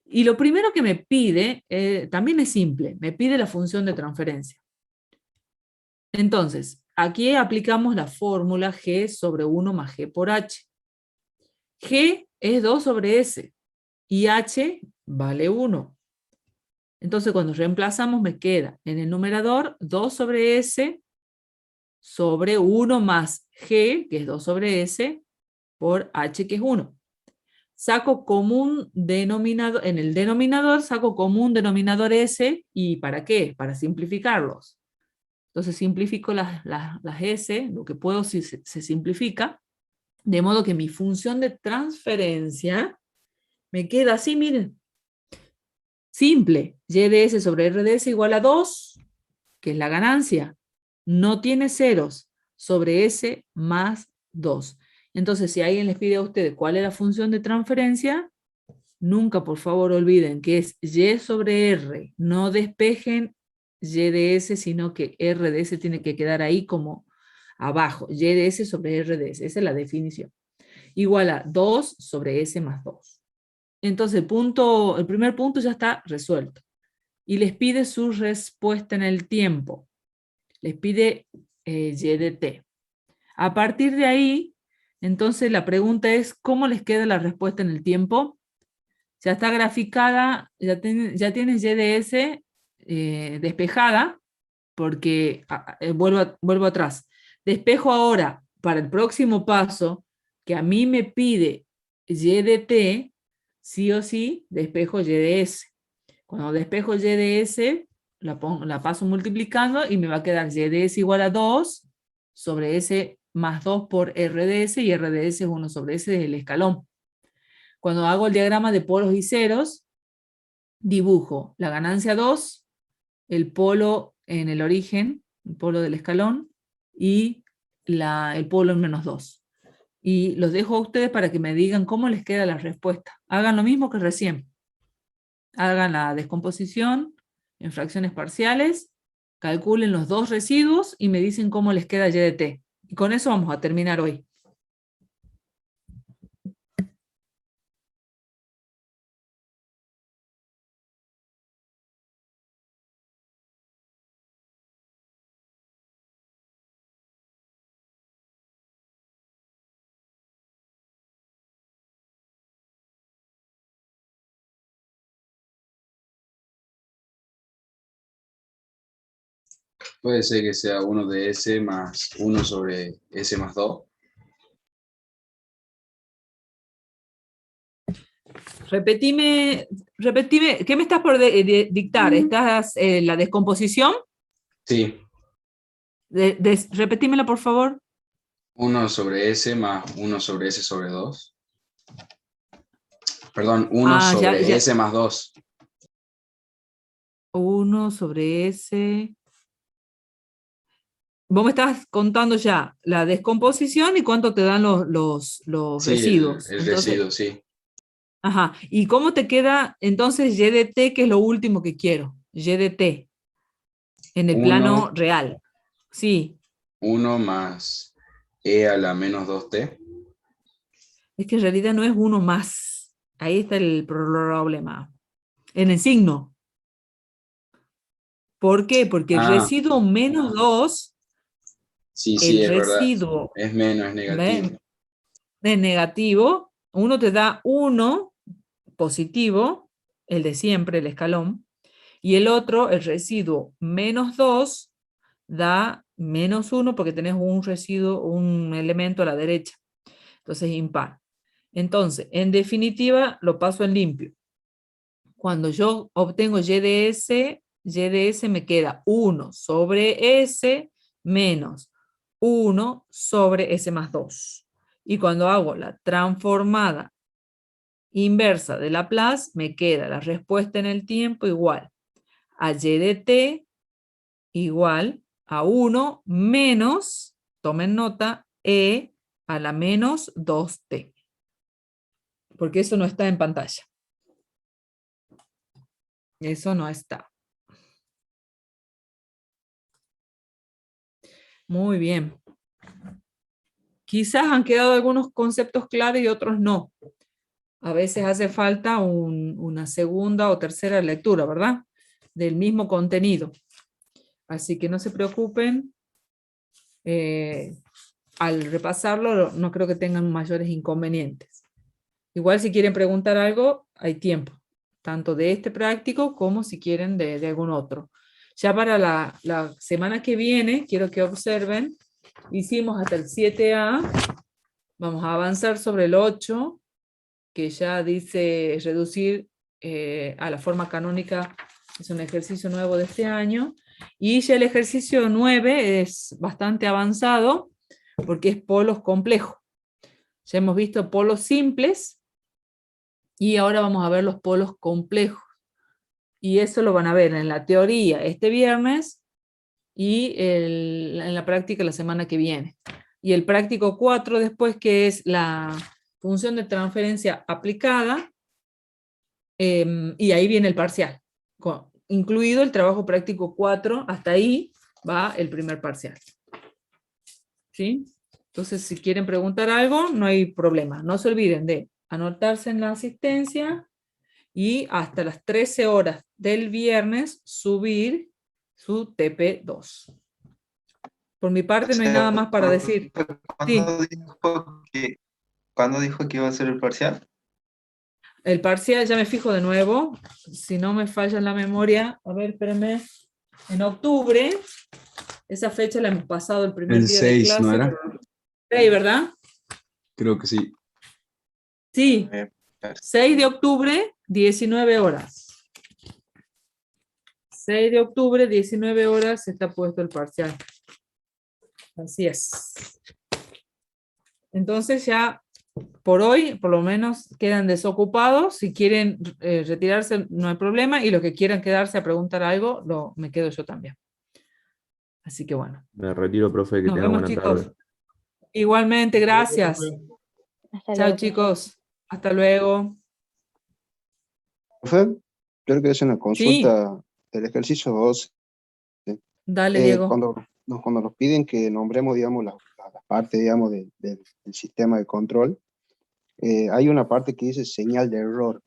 Y lo primero que me pide, también es simple, me pide la función de transferencia. Entonces, aquí aplicamos la fórmula G sobre 1 más G por H. G es 2 sobre S y H vale 1. Entonces, cuando reemplazamos me queda en el numerador 2 sobre S sobre 1 más G, que es 2 sobre S, por H, que es 1. Saco común denominador, en el denominador saco común denominador S, ¿y para qué? Para simplificarlos. Entonces simplifico las S, lo que puedo se simplifica, de modo que mi función de transferencia me queda así, miren. Simple, Y de S sobre R de S igual a 2, que es la ganancia. No tiene ceros, sobre S más 2. Entonces, si alguien les pide a ustedes cuál es la función de transferencia, nunca, por favor, olviden que es Y sobre R. No despejen Y de S, sino que R de S tiene que quedar ahí como abajo. Y de S sobre R de S. Esa es la definición. Igual a 2 sobre S más 2. Entonces, el primer punto ya está resuelto. Y les pide su respuesta en el tiempo. Les pide Y de T. A partir de ahí, entonces la pregunta es, ¿cómo les queda la respuesta en el tiempo? Ya está graficada, ya tienes Y de S despejada, porque vuelvo atrás. Despejo ahora, para el próximo paso, que a mí me pide Y de T, sí o sí, despejo Y de S. Cuando despejo Y de S, la paso multiplicando y me va a quedar Y de S igual a 2 sobre S más 2 por R de S, y R de S es 1 sobre S del escalón. Cuando hago el diagrama de polos y ceros, dibujo la ganancia 2, el polo en el origen, el polo del escalón, y el polo en menos 2. Y los dejo a ustedes para que me digan cómo les queda la respuesta. Hagan lo mismo que recién. Hagan la descomposición en fracciones parciales, calculen los dos residuos y me dicen cómo les queda Y de T. Y con eso vamos a terminar hoy. Puede ser que sea 1 de S más 1 sobre S más 2. Repetime, ¿qué me estás por dictar? ¿Estás la descomposición? Sí, Repetímela, por favor. 1 sobre S más 1 sobre S sobre 2. Perdón, 1 Ah, sobre ya. S más 2. 1 sobre S. Vos me estás contando ya la descomposición y cuánto te dan los Sí, residuos. el Entonces, residuo, sí. ajá. ¿Y cómo te queda entonces Y de T, que es lo último que quiero? Y de T. En el plano real. Sí. 1 más E a la menos 2T. Es que en realidad no es 1 más. Ahí está el problema. En el signo. ¿Por qué? Porque el residuo menos 2, Sí, el es verdad. residuo, Es menos, es negativo. es negativo, uno te da 1 positivo, el de siempre, el escalón, y el otro, el residuo menos 2, da menos 1 porque tenés un residuo, un elemento a la derecha. Entonces, impar. Entonces, en definitiva, lo paso en limpio. Cuando yo obtengo y de S me queda 1 sobre S menos 1 sobre S más 2. Y cuando hago la transformada inversa de Laplace, me queda la respuesta en el tiempo igual a y de t igual a 1 menos, tomen nota, e a la menos 2t. Porque eso no está en pantalla. Eso no está. Muy bien. Quizás han quedado algunos conceptos claros y otros no. A veces hace falta una segunda o tercera lectura, ¿verdad? Del mismo contenido. Así que no se preocupen. Al repasarlo, no creo que tengan mayores inconvenientes. Igual si quieren preguntar algo, hay tiempo. Tanto de este práctico como si quieren de algún otro. Ya para la semana que viene, quiero que observen, hicimos hasta el 7A, vamos a avanzar sobre el 8, que ya dice reducir a la forma canónica, es un ejercicio nuevo de este año, y ya el ejercicio 9 es bastante avanzado, porque es polos complejos. Ya hemos visto polos simples, y ahora vamos a ver los polos complejos. Y eso lo van a ver en la teoría este viernes, y en la práctica la semana que viene. Y el práctico 4 después, que es la función de transferencia aplicada, y ahí viene el parcial, incluido el trabajo práctico 4, hasta ahí va el primer parcial. ¿Sí? Entonces, si quieren preguntar algo, no hay problema. No se olviden de anotarse en la asistencia, y hasta las 13 horas del viernes subir su TP2. Por mi parte no hay nada más para decir. Sí. ¿Cuándo dijo que iba a ser el parcial? El parcial, ya me fijo de nuevo, si no me falla la memoria, a ver, espérenme, en octubre, esa fecha la hemos pasado el primer El día 6, de clase. ¿no era? 6, ¿verdad? Creo que sí. Sí, 6 de octubre, 19 horas. 6 de octubre, 19 horas, está puesto el parcial. Así es. Entonces ya, por hoy, por lo menos, quedan desocupados. Si quieren retirarse, no hay problema. Y los que quieran quedarse a preguntar algo, me quedo yo también. Así que bueno. Me retiro, profe, que Nos tenga vemos, buena chicos. tarde. Igualmente, gracias. Hasta Chao, luego. chicos. Hasta luego. Profe, yo le quería hacer una Sí, consulta del ejercicio 2. dale, Diego. Cuando nos piden que nombremos, digamos, las partes, digamos, del sistema de control, hay una parte que dice señal de error.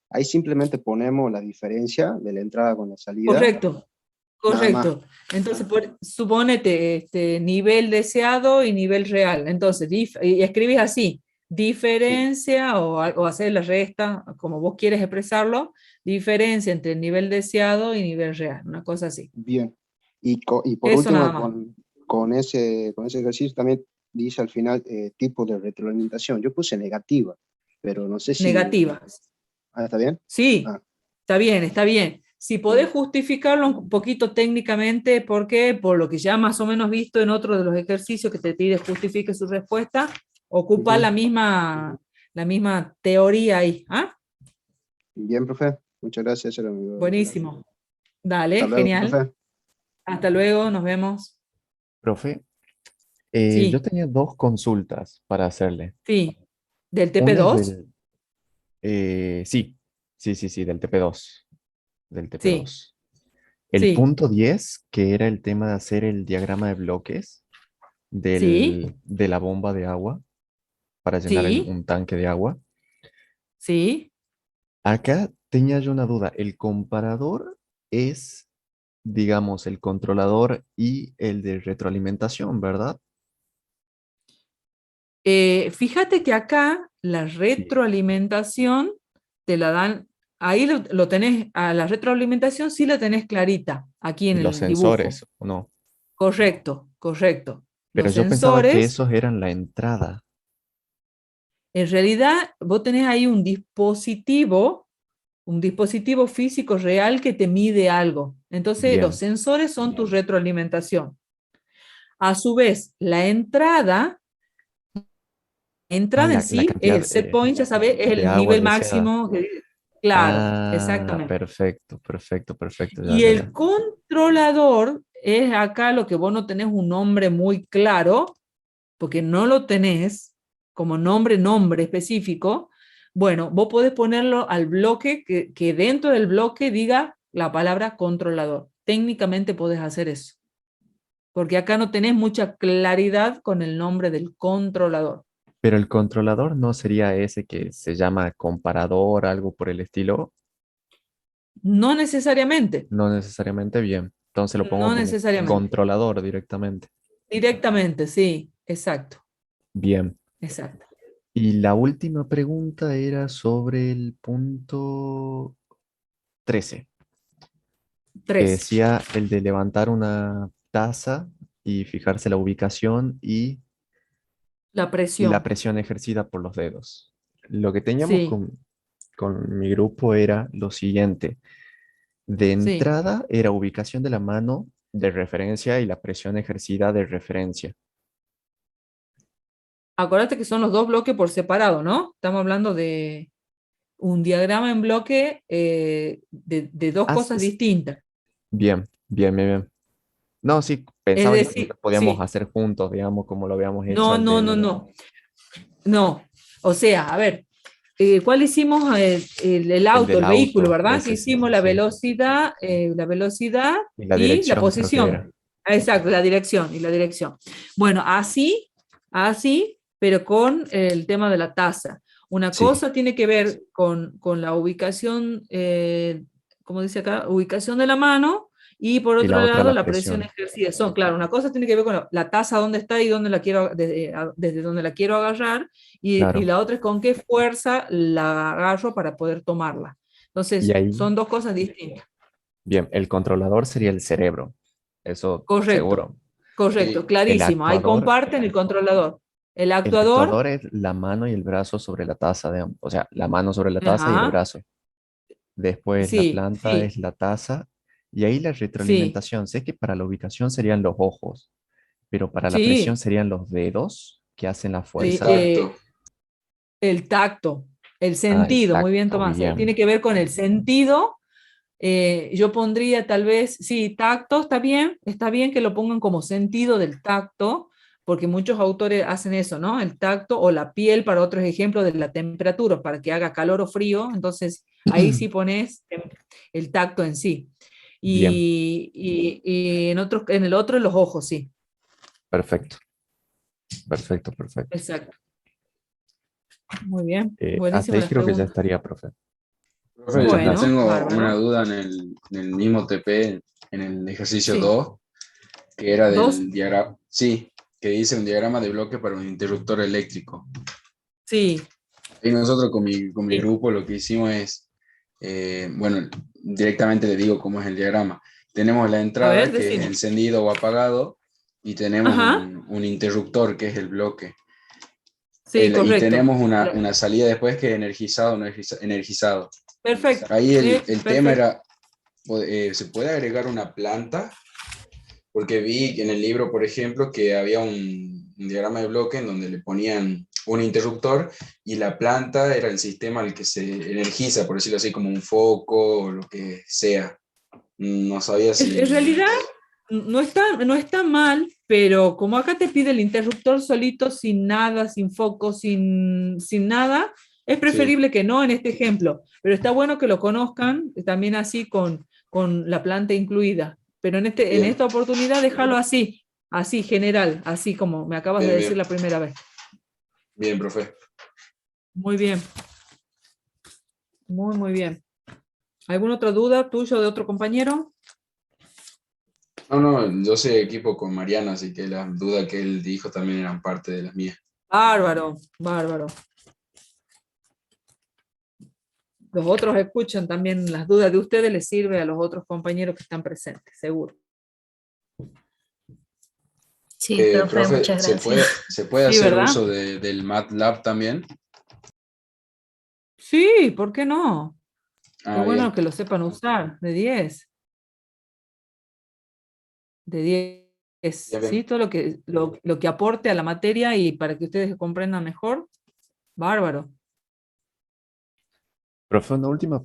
Ahí simplemente ponemos la diferencia de la entrada con la salida. Correcto, Nada más. correcto. Entonces, supónete nivel deseado y nivel real. Entonces, y escribís así, diferencia o hacer la resta, como vos quieres expresarlo, diferencia entre el nivel deseado y nivel real, una cosa así. Bien. Y por Eso nada último, más. con ese ejercicio también dice al final tipo de retroalimentación. Yo puse negativa, pero no sé si... Negativa. ¿Está bien? Sí, Ah, está bien, está bien. Si podés justificarlo un poquito técnicamente, porque por lo que ya más o menos visto en otro de los ejercicios que te pide justifique su respuesta, ocupa ujú. la misma teoría ahí. ¿Ah? Bien, profe. Muchas gracias. Era mi duda. Buenísimo. Dale, Hasta luego, genial. profe. Hasta luego, nos vemos. Profe, yo Sí, tenía dos consultas para hacerle. sí. ¿Del Una es TP2? sí, sí, del TP2. Del Sí, TP2. El sí, punto 10, que era el tema de hacer el diagrama de bloques sí, de la bomba de agua para llenar sí, un tanque de agua. sí. Acá tenía yo una duda. El comparador es, digamos, el controlador y el de retroalimentación, ¿verdad? Fíjate que acá la retroalimentación te la dan, ahí lo tenés, a la retroalimentación sí la tenés clarita, aquí Y en los el dibujo. sensores, ¿o no? Correcto, correcto. Pero Los yo pensaba que sensores, esos eran la entrada. en realidad, vos tenés ahí un dispositivo físico real que te mide algo. Entonces, los Bien. sensores son tu retroalimentación. A su vez, la entrada Ah, en la sí es cantidad el set point, ya sabes, es de el agua nivel deseada. máximo. Claro, Ah, exactamente. perfecto, perfecto, perfecto. Ya, Y ya, el ya. controlador es acá lo que vos no tenés un nombre muy claro, porque no lo tenés como nombre específico. Bueno, vos podés ponerlo al bloque, que dentro del bloque diga la palabra controlador. Técnicamente podés hacer eso, porque acá no tenés mucha claridad con el nombre del controlador. Pero el controlador no sería ese que se llama comparador, algo por el estilo. No necesariamente, No necesariamente bien. Entonces lo pongo no como necesariamente. controlador directamente. Directamente, sí, exacto, Bien. exacto. Y la última pregunta era sobre el punto 13, que 13. decía el de levantar una taza y fijarse la ubicación y La la presión, presión ejercida por los dedos. Lo que teníamos sí, con mi grupo era lo siguiente. De sí. entrada era ubicación de la mano de referencia y la presión ejercida de referencia. Acuérdate que son los dos bloques por separado, ¿no? Estamos hablando de un diagrama en bloque de dos Ah, cosas distintas. bien, bien, bien, bien. No, sí, Es pensaba yo que decir, lo podíamos sí, hacer juntos, digamos, como lo habíamos hecho no, al no, no, del... no, no. O sea, a ver, ¿cuál hicimos? El El auto, del el vehículo, auto, ¿verdad? Que ese hicimos sí. la velocidad Y la y la dirección creo que era. posición. Exacto, la dirección y la dirección. Bueno, así, pero con el tema de la tasa. Una Sí, cosa tiene que ver con la ubicación, como dice acá, ubicación de la mano, y por y otro la otra lado la la presión presión. ejercida. Son, claro, una cosa tiene que ver con la tasa dónde está y dónde la quiero, desde dónde la quiero agarrar, y Claro. la otra es con qué fuerza la agarro para poder tomarla. Y Entonces, ahí, son dos cosas distintas. bien, el controlador sería el cerebro. Eso Correcto, seguro. correcto, Sí, El clarísimo. Ahí actuador, comparten el controlador. El el actuador, actuador es la mano y el brazo sobre la taza, digamos. O sea, la mano sobre la taza y el ajá, brazo. Después la sí, planta sí, es la taza. Y ahí la sí, retroalimentación. Sé que para la ubicación serían los ojos, pero para la presión sí. serían los dedos que hacen la Sí, fuerza. tacto. el tacto, el Ah, el sentido, muy bien, tacto, Tomás. Tiene bien. que ver con el sentido. Yo pondría tal vez, sí, tacto, está bien que lo pongan como sentido del tacto, porque muchos autores hacen eso, ¿no? El tacto o la piel para otros ejemplos de la temperatura, para que haga calor o frío, entonces ahí sí pones el tacto en sí. Bien, Y en el otro los ojos, sí, perfecto, perfecto, perfecto. exacto. Muy bien, Hasta buenísimas ahí las creo que ya preguntas. estaría, profe. Profe, Muchas yo Bueno, gracias. tengo una bárbaro. duda en el mismo TP, en el ejercicio Sí, 2, que era dos, del diagrama, sí, que dice un diagrama de bloque para un interruptor eléctrico. sí, Y nosotros con mi sí. grupo lo que hicimos es, bueno, directamente le digo cómo es el diagrama. Tenemos la A ver, entrada que es decime. encendido o apagado y tenemos Ajá, un interruptor que es el bloque. sí, Y correcto. tenemos una salida después que es energizado o no energizado. Perfecto, Ahí el tema perfecto. era, ¿se puede agregar una planta? Porque vi en el libro, por ejemplo, que había un diagrama de bloque en donde le ponían un interruptor y la planta era el sistema al que se energiza, por decirlo así, como un foco o lo que sea. No sabía En si... realidad no está mal, pero como acá te pide el interruptor solito, sin nada, sin foco, sin nada, es Sí, preferible que no en este ejemplo. Pero está bueno que lo conozcan también así con la planta incluida. Pero en bien, esta oportunidad déjalo así general, así como me acabas de bien, decir bien, la primera vez. bien, profe. Muy bien, muy, muy bien. ¿Alguna otra duda tuya o de otro compañero? No, no, yo soy equipo con Mariano, así que las dudas que él dijo también eran parte de las mías. Bárbaro, bárbaro. Los otros escuchan también las dudas de ustedes, les sirve a los otros compañeros que están presentes, seguro. Sí, profe, muchas gracias. ¿Se puede Sí, hacer ¿verdad? uso del MATLAB también? Sí, ¿por qué no? Qué Ah, bueno bien. que lo sepan usar, de 10. De 10, Ya, bien. ¿sí? Todo lo que aporte a la materia y para que ustedes comprendan mejor, bárbaro. Profe, una última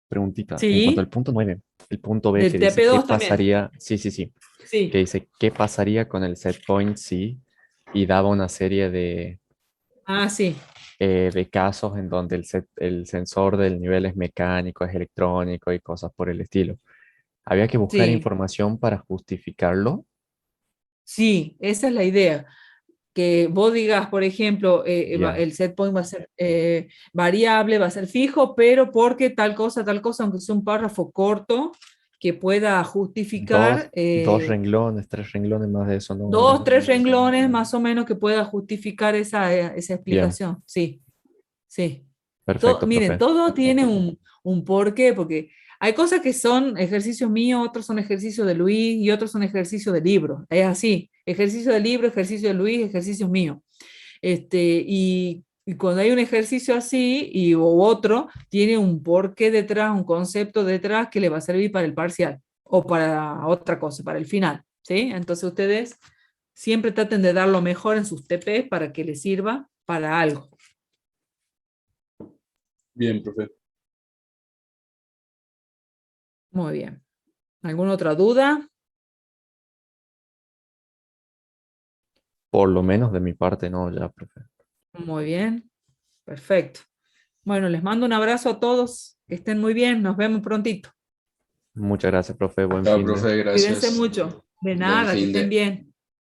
preguntita. En Sí. cuanto al punto 9, el punto B Del que dice qué TP2 también. pasaría, sí, Sí. que dice qué pasaría con el set point sí, y daba una serie Ah, sí. de casos en donde el sensor del nivel es mecánico, es electrónico y cosas por el estilo. Había que buscar Sí. información para justificarlo. Sí, esa es la idea. Que vos digas, por ejemplo, Ya. el set point va a ser variable, va a ser fijo, pero porque tal cosa, aunque sea un párrafo corto, que pueda justificar Dos renglones, 3 renglones, más de eso, no. 2, 3 renglones más o menos que pueda justificar esa Bien, explicación. Sí, sí. perfecto, Miren, profe. todo tiene un porqué, porque hay cosas que son ejercicios míos, otros son ejercicios de Luis y otros son ejercicios de libro. Es así, ejercicio de libro, ejercicio de Luis, ejercicios míos. Y cuando hay un ejercicio así o otro, tiene un porqué detrás, un concepto detrás que le va a servir para el parcial o para otra cosa, para el final. ¿Sí? Entonces ustedes siempre traten de dar lo mejor en sus TP para que les sirva para algo. Bien, profe. Muy bien. ¿Alguna otra duda? Por lo menos de mi parte, no, ya, profe. Muy bien. Perfecto. Bueno, les mando un abrazo a todos. Que estén muy bien. Nos vemos prontito. Muchas gracias, profe. Buen Chao, fin de. profe, gracias. Cuídense mucho. De Buen nada, que fin estén de. bien.